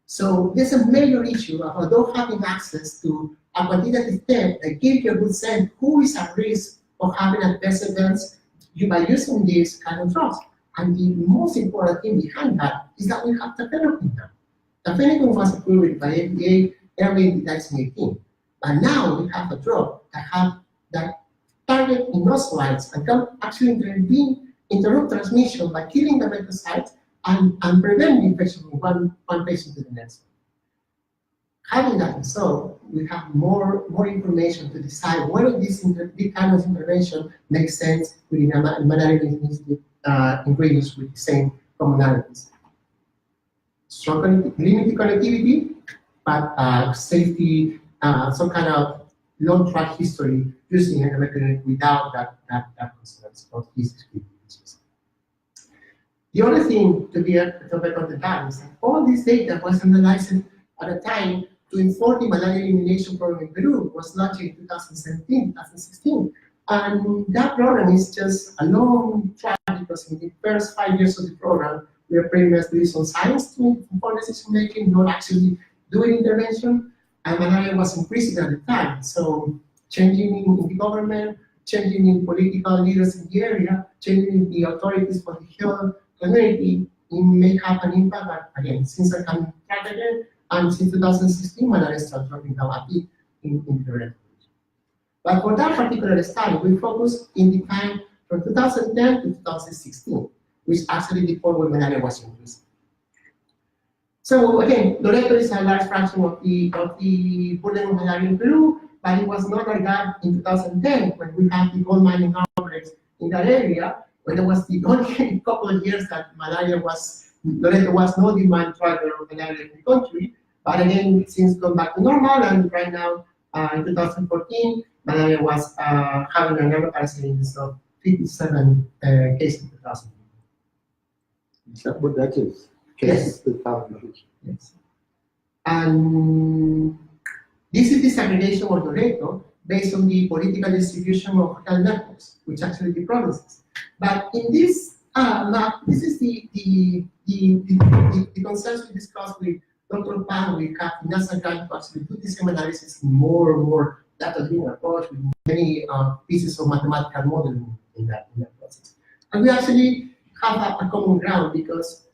So there's a major issue of not having access to a quantitative test that gives you a good sense who is at risk of having adverse events by using these kind of drugs. And the most important thing behind that is that we have tafenoquine now. Tafenoquine was approved by FDA early in 2018. But now we have a drug that target inocytes and can actually interrupt transmission by killing the metacytes and prevent the infection from one patient to the next. Having that result, we have more information to decide whether this kind of intervention makes sense within a malaria ingredients with the same commonalities. Strong limited connectivity, but safety, some kind of long track history using a mechanism without that concerns of these experiences. The other thing to be on the back is that all this data was analyzed at a time to inform the malaria elimination program in Peru. It was launched in 2017, 2016. And that program is just a long track because in the first 5 years of the program, we are pretty much doing some science to inform decision making, not actually doing intervention. And malaria was increasing at the time. So changing in the government, changing in political leaders in the area, changing in the authorities for the health community, it may have an impact. But again, since I can track again, and since 2016, malaria started dropping down a bit in the red. But for that particular study, we focused in the time from 2010 to 2016, which actually before when malaria was increasing. So again, Loreto is a large fraction of the burden of malaria in Peru, but it was not like that in 2010 when we had the gold mining complex in that area, when there was the only couple of years that Loreto was no demand driver of malaria in the country. But again, things gone back to normal, and right now, in 2014, malaria was having a number parasite index of 57 cases per thousand. Is that what that is? Yes. Per thousand. Yes. And this is the disaggregation of Loreto based on the political distribution of health networks, which actually the provinces. But in this map, this is the concerns we discussed with Dr. Pan. We have NASA grant to actually do the same analysis in more and more data-driven approach with many pieces of mathematical modeling in that process. And we actually have a common ground because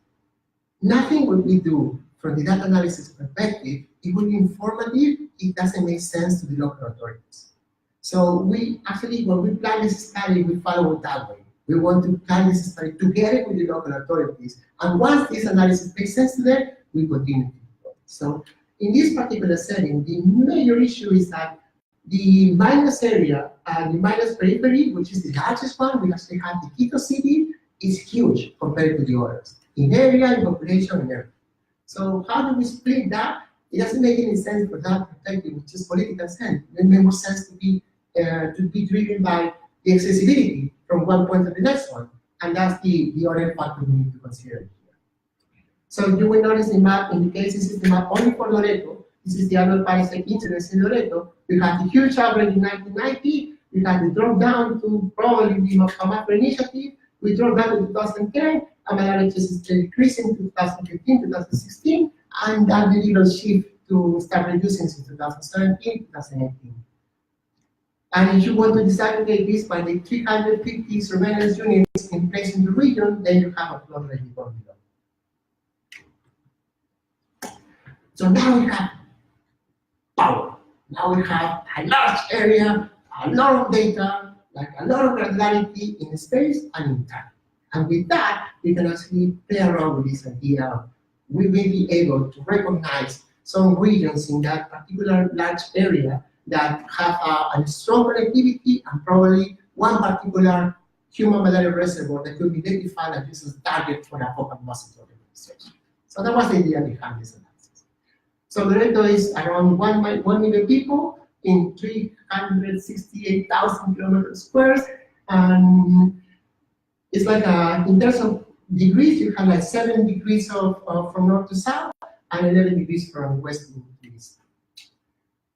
nothing what we do from the data analysis perspective, it will be informative, it doesn't make sense to the local authorities. So we actually, when we plan this study, we follow it that way. We want to plan this study together with the local authorities. And once this analysis makes sense to them, we continue. So in this particular setting, the major issue is that the minus area and the minus periphery, which is the largest one, we actually have the Quito city, is huge compared to the others, in area, in population, and everything. So how do we split that? It doesn't make any sense for that perspective, which is political sense. It makes more sense to be driven by the accessibility from one point to the next one, and that's the other factor we need to consider here. So you will notice the map indicates this is the map only for Loreto. This is the annual parasite incidence in Loreto. We have the huge average in 1990. We had the drop down to probably the macro initiative. We dropped down in 2010, and malaria is decreasing in 2015, 2016, and that little shift to start reducing in 2017, 2018. And if you want to disaggregate this by the 350 surveillance units in place in the region, then you have a plot like the one below. So now we have power. Now we have a large area, a lot of data, like a lot of granularity in space and in time. And with that, we can actually play around with this idea of we may be able to recognize some regions in that particular large area that have a strong connectivity and probably one particular human malaria reservoir that could be identified as a target for a focal muscle organization. So that was the idea behind this analysis. So Loreto is around 1 million people in 368,000 kilometers squares, and it's like in terms of degrees, you have like 7 degrees from north to south and 11 degrees from west to east.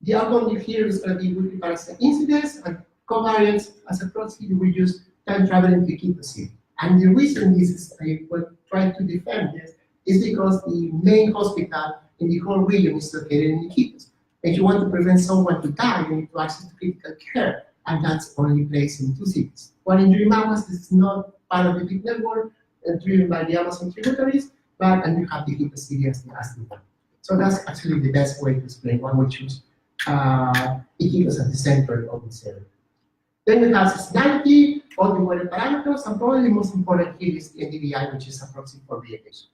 The outcome here is going to be weekly parasite incidence, and covariance as a proxy we use time traveling to Quito City. And the reason this is I will try to defend this is because the main hospital in the whole region is located in Quito. If you want to prevent someone to die, you need to access to critical care, and that's only placed in 2 cities. One in Yurimaguas is not part of the big network, driven by the Amazon tributaries, and you have the Quito City as the one. So that's actually the best way to explain why we choose Iquitos at the center of this area. Then we have seasonality, all the weather parameters, and probably the most important here is the NDVI, which is a proxy for vegetation.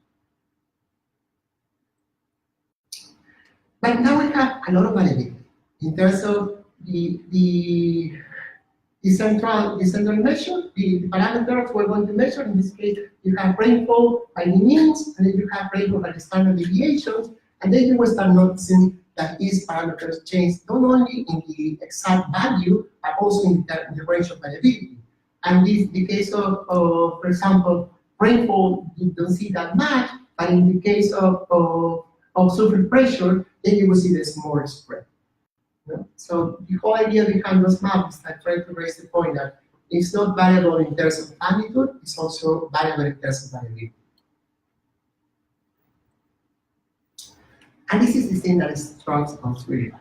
But now we have a lot of variability in terms of the central measure, the parameters we're going to measure. In this case, you have rainfall by the means, and then you have rainfall by the standard deviations, and then you will start noticing that these parameters change not only in the exact value, but also in the range of variability. And in the case of, for example, rainfall, you don't see that much, but in the case of surface pressure, then you will see the small spread. So the whole idea behind those maps is that trying to raise the point that it's not variable in terms of magnitude, it's also variable in terms of variability. And this is the thing that strikes us really bad.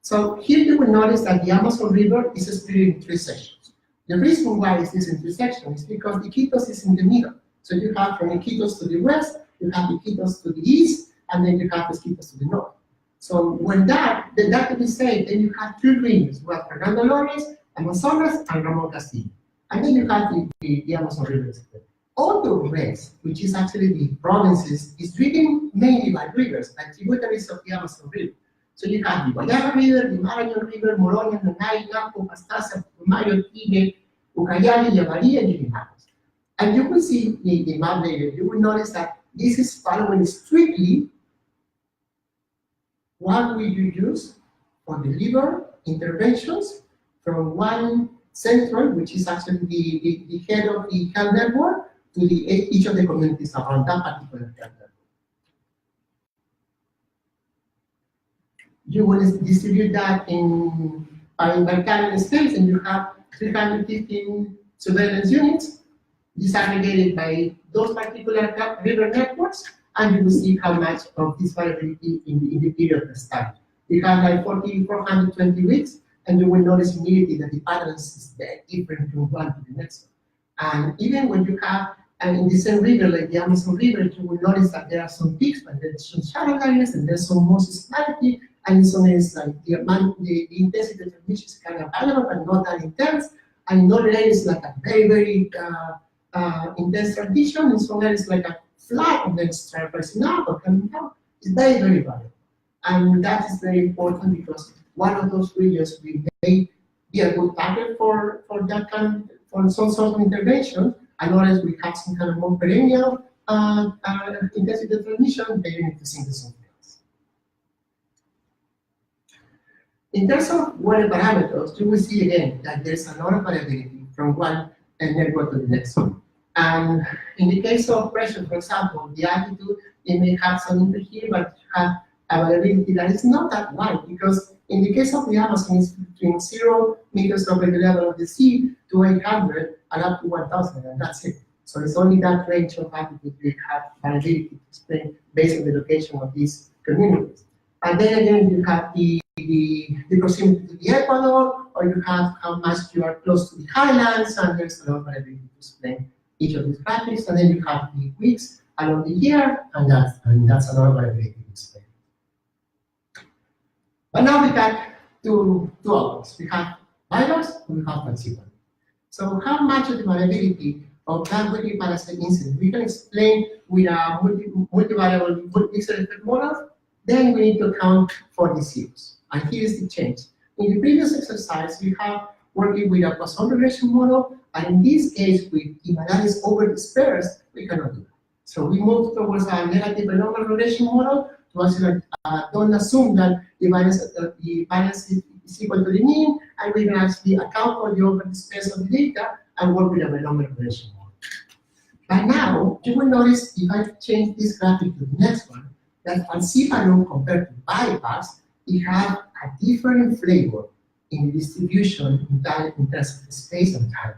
So here you will notice that the Amazon River is split in 3 sections. The reason why it is in 3 sections is because Iquitos is in the middle. So you have from Iquitos to the west, you have Iquitos to the east, and then you have Iquitos to the north. So when that can be said, then you have 3 regions. You have Fernando Lores, Amazonas, and Ramon Castillo. And then you have the Amazon River. All the rest, which is actually the provinces, is driven mainly by rivers, like tributaries of the Amazon River. So you have the Guayana River, the Marañón River, Moroña, Nanay, Napo, Pastaza, Pumayo, Tigre, Ucayali, Yavarí, and Yurimaguas. And you will see in the map later, you will notice that this is following strictly what will you use for the liver interventions from one central, which is actually the head of the health network, to each of the communities around that particular health network. You will distribute that by current states, and you have 315 surveillance units disaggregated by those particular river networks, and you will see how much of this variability in the period of the study. You have like 420 weeks, and you will notice immediately that the patterns is very different from one to the next one. And even when you have, in the same river, like the Amazon River, you will notice that there are some peaks, but there's some shallow areas, and there's some more seasonality, and in some areas, like the intensity of transmission is kind of variable, but not that intense, and in other areas, like a very, very intense transition, in some areas, like a flat, and then start rising up or coming down. It's very, very variable. And that is very important because one of those regions may be a good target for that kind, for some sort of intervention, and others we have some kind of more perennial intensity of transmission, then you need to think of something else. In terms of water parameters, you will see again that there's a lot of variability from one network to the next one. And in the case of pressure, for example, the altitude, it may have some impact here, but you have a variability that is not that wide, because in the case of the Amazon, it's between 0 meters over the level of the sea to 800 and up to 1,000, and that's it. So it's only that range of altitude we have variability to explain based on the location of these communities. And then again, you have the proximity to the Ecuador, or you have how much you are close to the highlands, and there's a lot of variability to explain each of these graphics, and then you have the weeks along the year, and that's a lot of variability to explain. But now we got two others. We have virus and we have falciparum. So how much of the variability of that weekly parasite incidence we can explain with a multivariable mixed effect model, then we need to account for the zeros. And here is the change. In the previous exercise, we have working with a Poisson regression model, and in this case, with the Malaria is over dispersed, we cannot do that. So we move towards a negative normal regression model to actually don't assume that the variance is equal to the mean, and we can actually account for the over dispersed of the data and work with a binomial regression model. But now, you will notice if I change this graphic to the next one, that falciparum compared to bypass, it has a different flavor in the distribution in terms of space and time.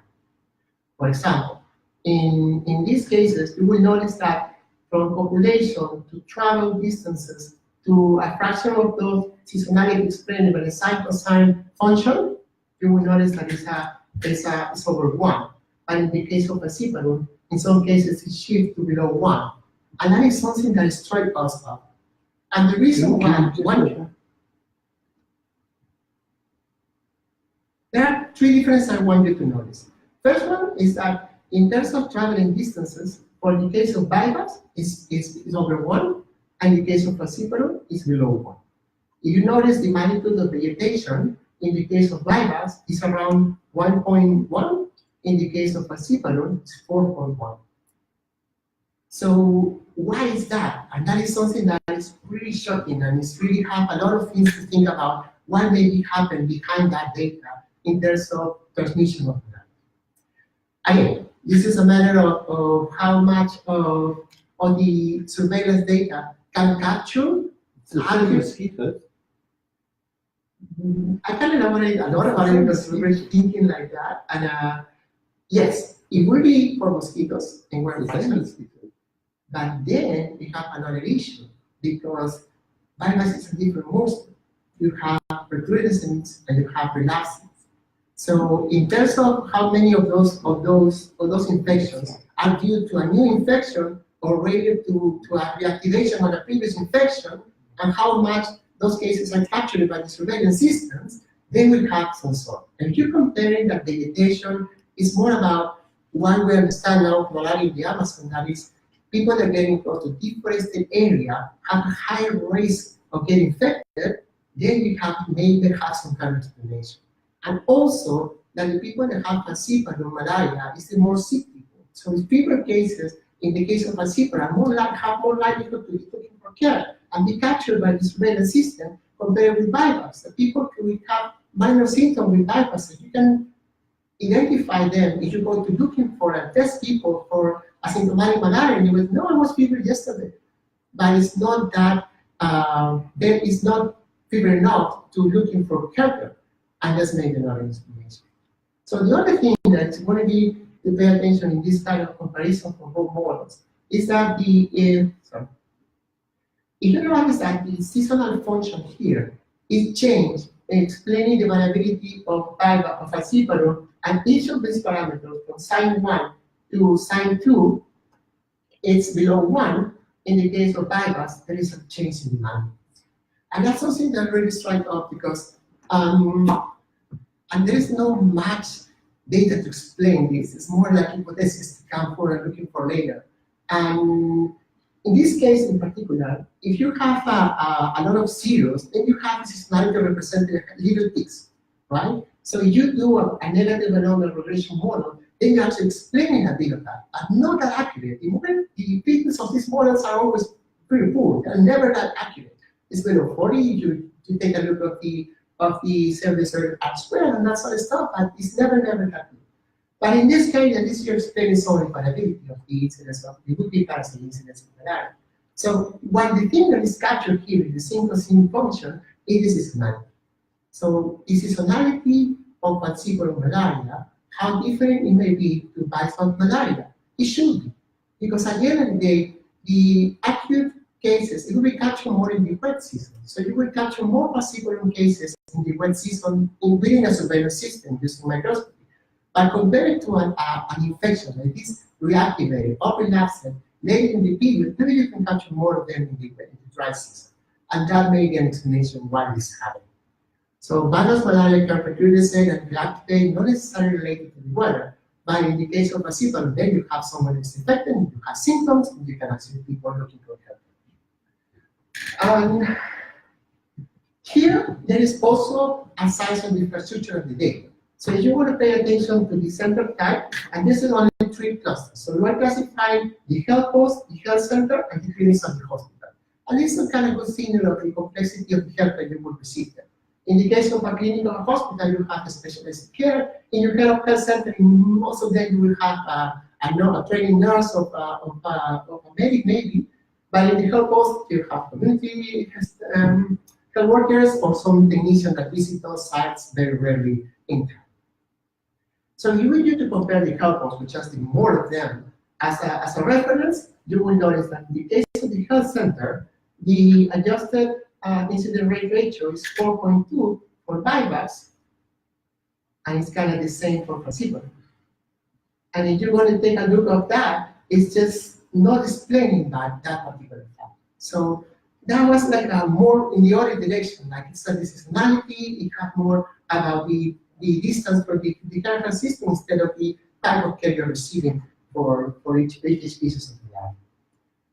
For example, in these cases, you will notice that from population to travel distances to a fraction of those seasonality explained by the sine cosine function, you will notice that it's over 1. And in the case of falciparum, in some cases it shifts to below 1. And that is something that strikes us up. And the reason why, there are 3 differences I want you to notice. First one is that in terms of traveling distances, for the case of bypass, is over 1, and in the case of falciparum, is below 1. You notice the magnitude of vegetation in the case of bypass is around 1.1. In the case of falciparum, it's 4.1. So why is that? And that is something that is really shocking, and it's really have a lot of things to think about what may be happening behind that data in terms of transmission of that. Again, this is a matter of how much of the surveillance data can capture. Mosquitoes. I can elaborate a lot about it because we were thinking like that. And yes, it will be for mosquitoes and we're infections. But then we have another issue because virus is a different monster. You have recrudescence and you have relapses. So in terms of how many of those infections are due to a new infection or related to a reactivation of a previous infection, and how much those cases are captured by the surveillance systems, then we have some sort. And if you're comparing that vegetation, it's more about what we understand now of malaria in the Amazon, that is, people that are getting close to deforested area have a higher risk of getting infected, then we have to maybe have some kind of explanation. And also, that the people that have falciparum malaria is the more sick people. So the fever cases, in the case of falciparum, have more likelihood to be looking for care and be captured by the surveillance system compared with bypass. The people who have minor symptoms with bypass, you can identify them if you go to looking for and test people for asymptomatic malaria, and you will know I was fever yesterday. But it's not that, there is not fever enough to looking for care, and that's maybe another explanation. So the other thing that's going to be to pay attention in this kind of comparison for both models is that if you notice that the seasonal function here is changed in explaining the variability of falciparum, and each of these parameters from sign 1 to sign 2, it's below 1. In the case of bypass, there is a change in demand. And that's something that really strikes off because, and there is no much data to explain this. It's more like hypothesis to come for and looking for later. And in this case in particular, if you have a lot of zeros, then you have seasonality represented little ticks, right? So if you do a negative anomalous regression model, then you're actually explaining a bit of that, but not that accurate. The fitness of these models are always pretty poor, they're never that accurate. It's below 40, you take a look of the service as well, and that sort of stuff, but it's never that good. But in this case, at least you're explaining only variability of the incidence of the would be parasite incidence of malaria. So what the thing that is captured here in the single function is the seasonality. So the seasonality of falciparum malaria, how different it may be to bivalent malaria. It should be, because at the end of the day, the acute cases, it will be captured more in the wet season. So you will capture more falciparum cases in the wet season within a surveillance system using microscopy. But compared to an infection like this reactivated or relapsed late in the period, maybe you can capture more of them in the dry season. And that may be an explanation why this happened. So virus malaria can recrudescence and reactivate, not necessarily related to the weather, but in the case of falciparum, then you have someone who's infected, you have symptoms, and you can actually people looking for help. And here, there is also a size of the infrastructure of the data. So if you want to pay attention to the center type, and this is only 3 clusters. So you are classifying the health post, the health center, and the clinics of the hospital. And this is kind of good signal of the complexity of the help that you will receive there. In the case of a clinic or a hospital, you have a specialized care. In your health center, in most of them, you will have a training nurse of a medic, maybe. But in the health post, you have community health workers or some technicians that visit those sites very rarely in time. So you will need to compare the health posts, which has the more of them, as a reference. You will notice that in the case of the health center, the adjusted incident rate ratio is 4.2 for bypass, and it's kind of the same for falciparum. And if you're going to take a look at that, it's just not explaining that particular fact. So that was like a more in the other direction, like it's a seasonality, it had more about the distance for the clinical system instead of the type of care you're receiving for each species of the lab.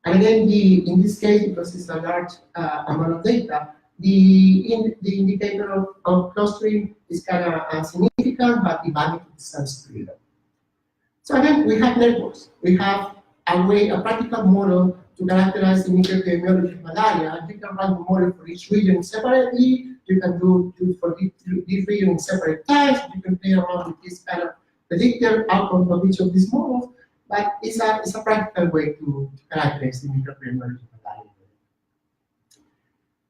And again, in this case, because it's a large amount of data, The indicator of clustering is kind of significant, but the magnitude is pretty low. So again, we have networks. We have a practical model to characterize the microepidemiology of malaria. You can run the model for each region separately. You can do for each region in separate types. You can play around with this kind of predictor outcome of each of these models. But it's a practical way to characterize the microepidemiology of malaria.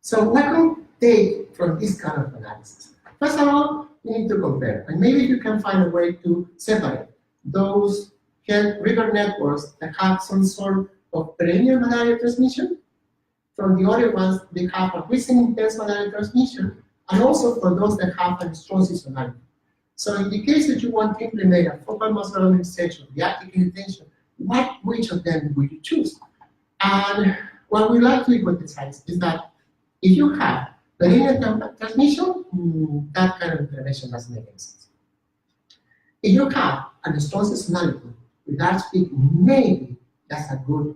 So what can we take from this kind of analysis? First of all, we need to compare, and maybe you can find a way to separate those river networks that have some sort of perennial malaria transmission from the other ones that have a recent intense malaria transmission, and also for those that have a strong seasonality. So in the case that you want to implement a focal muscle relaxation, reactive inattention, which of them would you choose? And what we like to hypothesize is that if you have perennial transmission, that kind of intervention doesn't make any sense. If you have a strong seasonality with large peak, maybe that's a good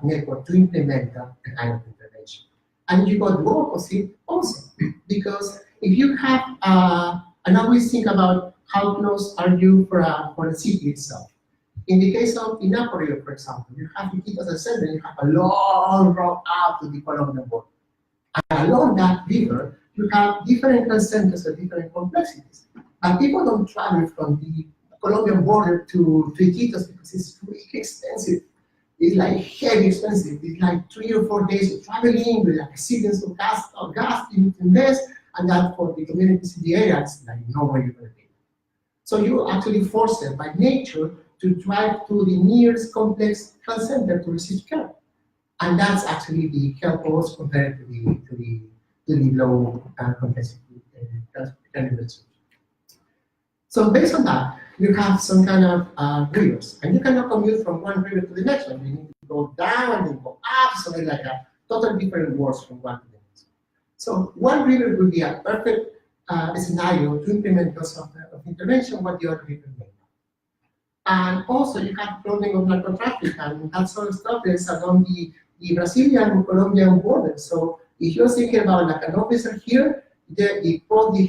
network to implement that kind of intervention. And you got the opposite also, because if you have, and always think about how close are you for the city itself. In the case of Inaporio, for example, you have the as a center, you have a long route out to the Colombian border. And along that river, you have different health centers of different complexities. And people don't travel from the Colombian border to Iquitos because it's really expensive. It's like heavy expensive. It's like 3 or 4 days of traveling with like accidents of gas in Tumbes, and that for the communities in the area, it's like nowhere you're going to be. So you actually force them by nature to drive to the nearest complex health center to receive care. And that's actually the health cost compared to the low complexity health. So based on that, you have some kind of rivers, and you cannot commute from one river to the next one. You need to go down and then go up, something like a totally different words from one to the next. So one river would be a perfect scenario to implement those of intervention, what the other river may not. And also you have the problem of narco-trafficking, and that sort of stuff is along the Brazilian Colombian border. So if you're thinking about like an officer here, the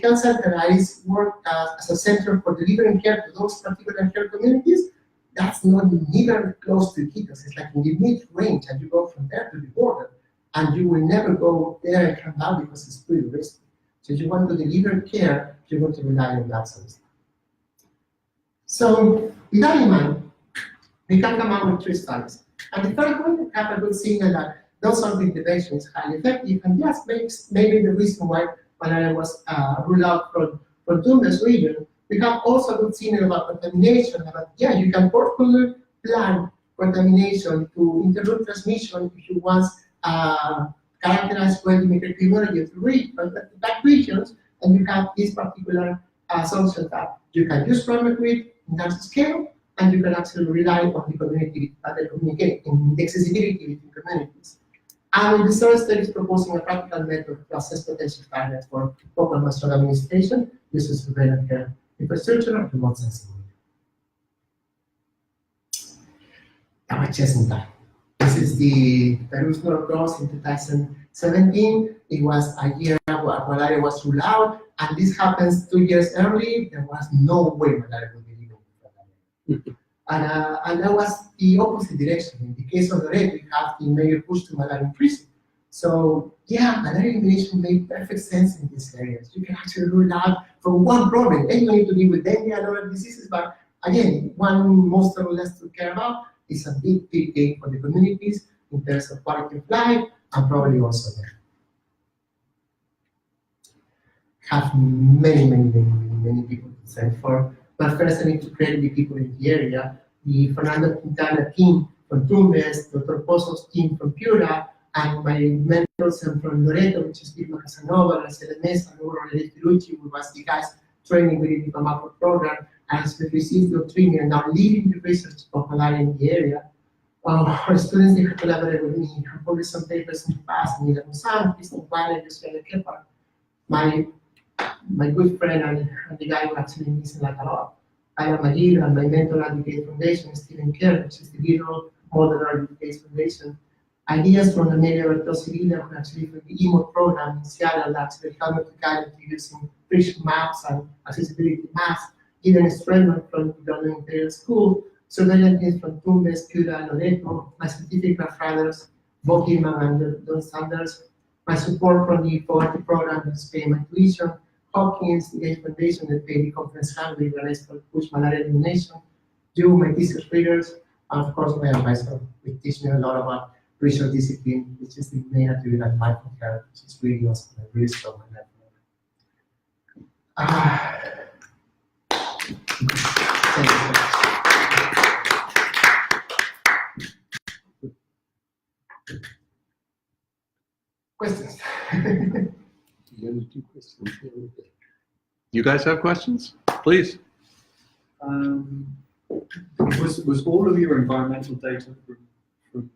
health center is work as a center for delivering care to those particular care communities. That's not neither close to Iquitos. It's like in the mid-range, and you go from there to the border, and you will never go there and come down because it's pretty risky. So if you want to deliver care, you're going to rely on that sort of stuff. So with that in mind, we can come out with 3 studies. And the first one have a good signal that those sort of intervention is highly effective, and yes, makes maybe the reason why malaria was ruled out from Tumbes region. We have also a good signal about contamination, about, yeah, you can particularly plan contamination to interrupt transmission if you want characterize well the microepidemiology of that regions, and you have this particular assumption that you can use primary grid in large scale, and you can actually rely on the community, communicate in the accessibility between communities. And the third study is proposing a practical method to assess potential targets for local muscle administration, using surveillance care infrastructure and remote sensing. That was just in time. This is the Peru's Cross in 2017. It was a year where malaria was ruled out, and this happens 2 years early. There was no way malaria would be living with malaria. And that was the opposite direction. In the case of the red, we have the major push to malaria increasing. So yeah, malaria elimination made perfect sense in these areas. You can actually rule out from one problem. Then you need to deal with dengue and other diseases, but again, one most or less to care about is a big gain for the communities in terms of quality of life and probably also there. Have many people to send for. But first, I need to credit the people in the area, the Fernando Quintana team from Tumbes, Dr. Pozo's team from Piura, and my mentors from Loreto, which is Vilma Casanova, Marcela Mesa, and Laura Filucci, who was the guys training within the PAMAPO program, and received the training and now leading the research of malaria in the area. Our students, they have collaborated with me, have published some papers in the past, Nila Musan, Kristen Weiler, Luciana Kepa, my good friend and the guy who actually missing like a lot. I am Magid, and my mentor at the Gates Foundation, Stephen Kerr, which is the leader of Modern Art Gates Foundation. ideas from Amelia Bertozzi-Villa, who actually for the EMO program in Seattle, actually helped me to guide into using rich maps and accessibility maps, given Stredman from the London Imperial School, surveillance teams from Tumbes, Piura, Loreto, my scientific graph writers, Bob Hillman and Don Sanders, my support from the poverty program in Spain, my tuition, Hopkins, the Gates Foundation, that paid the conference Hungary, where I started push malaria elimination, you, my thesis readers, and of course my advisor, which teach me a lot about research discipline, which is the main attribute at my care, which is really awesome and really strong in that Thank you so much. Questions? The other two questions. You guys have questions? Please. Was all of your environmental data from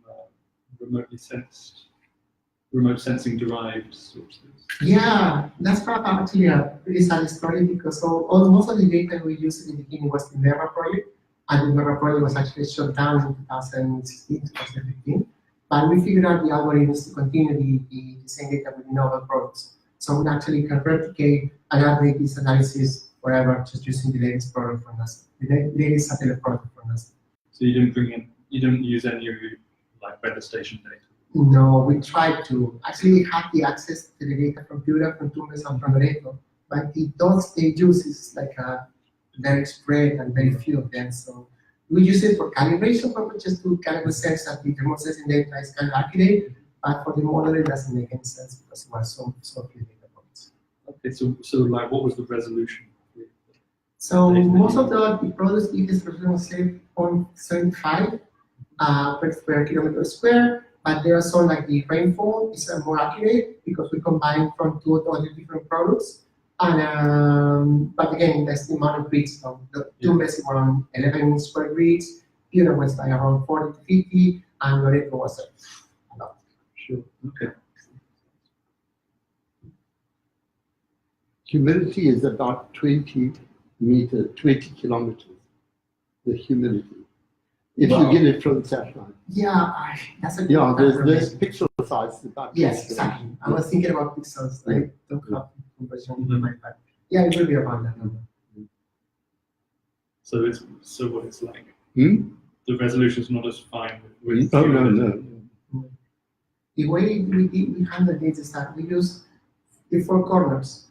remote sensing derived sources? Yeah, that's actually a pretty sad story because most of the data we used in the beginning was the MERA project, and the MERA project was actually shut down in 2016, 2015. But we figured out the algorithms to continue the same data with novel products. So we actually can replicate and update this analysis forever just using the latest product from us, the latest satellite product from us. So you didn't use any of your like weather station data? No, we tried to. Actually, we had the access to the data from Piura, from Tumbes, and from Loreto, but the dots they use is like a very spread and very few of them. So we use it for calibration purposes to kind of sense that the remote sensing data is kind of accurate, but for the model it doesn't make any sense because it was so few data points. Okay, so like what was the resolution? So most of the products give this resolution 0.75 per square kilometer square, but there are some like the rainfall is more accurate because we combine from 2 or 3 different products. And but again, that's the amount of grids. So the Tumbes is around 11 square grids, Piura was like around 40 to 50, and Loreto was a lot. Sure. Okay. Humidity is about 20 kilometers, the humidity. If Wow. you get it from satellite. Yeah, that's a good Yeah, there's confirmation. pixel size about. Yes, exactly. I was thinking about pixels. I don't have conversion in my head. Yeah, it will be around that number. So what it's like? Hmm? The resolution is not as fine with Oh, no. The way we handle this is that we use the 4 corners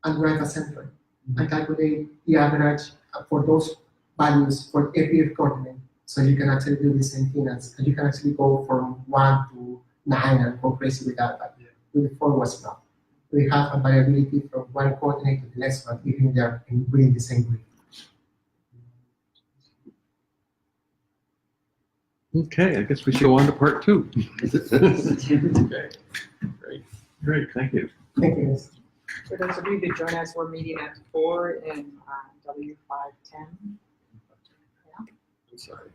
and derive a center and calculate the average for those values for every coordinate. So you can actually do the same thing and you can actually go from 1 to 9 and go crazy with that. But with the 4 was enough. We have a variability from one coordinate to the next one, even they are within the same grid. Okay, I guess we should go on to part 2. Okay. Great. Great, thank you. Thank you. For those of you that join us, we're meeting at 4 in W510. I'm sorry.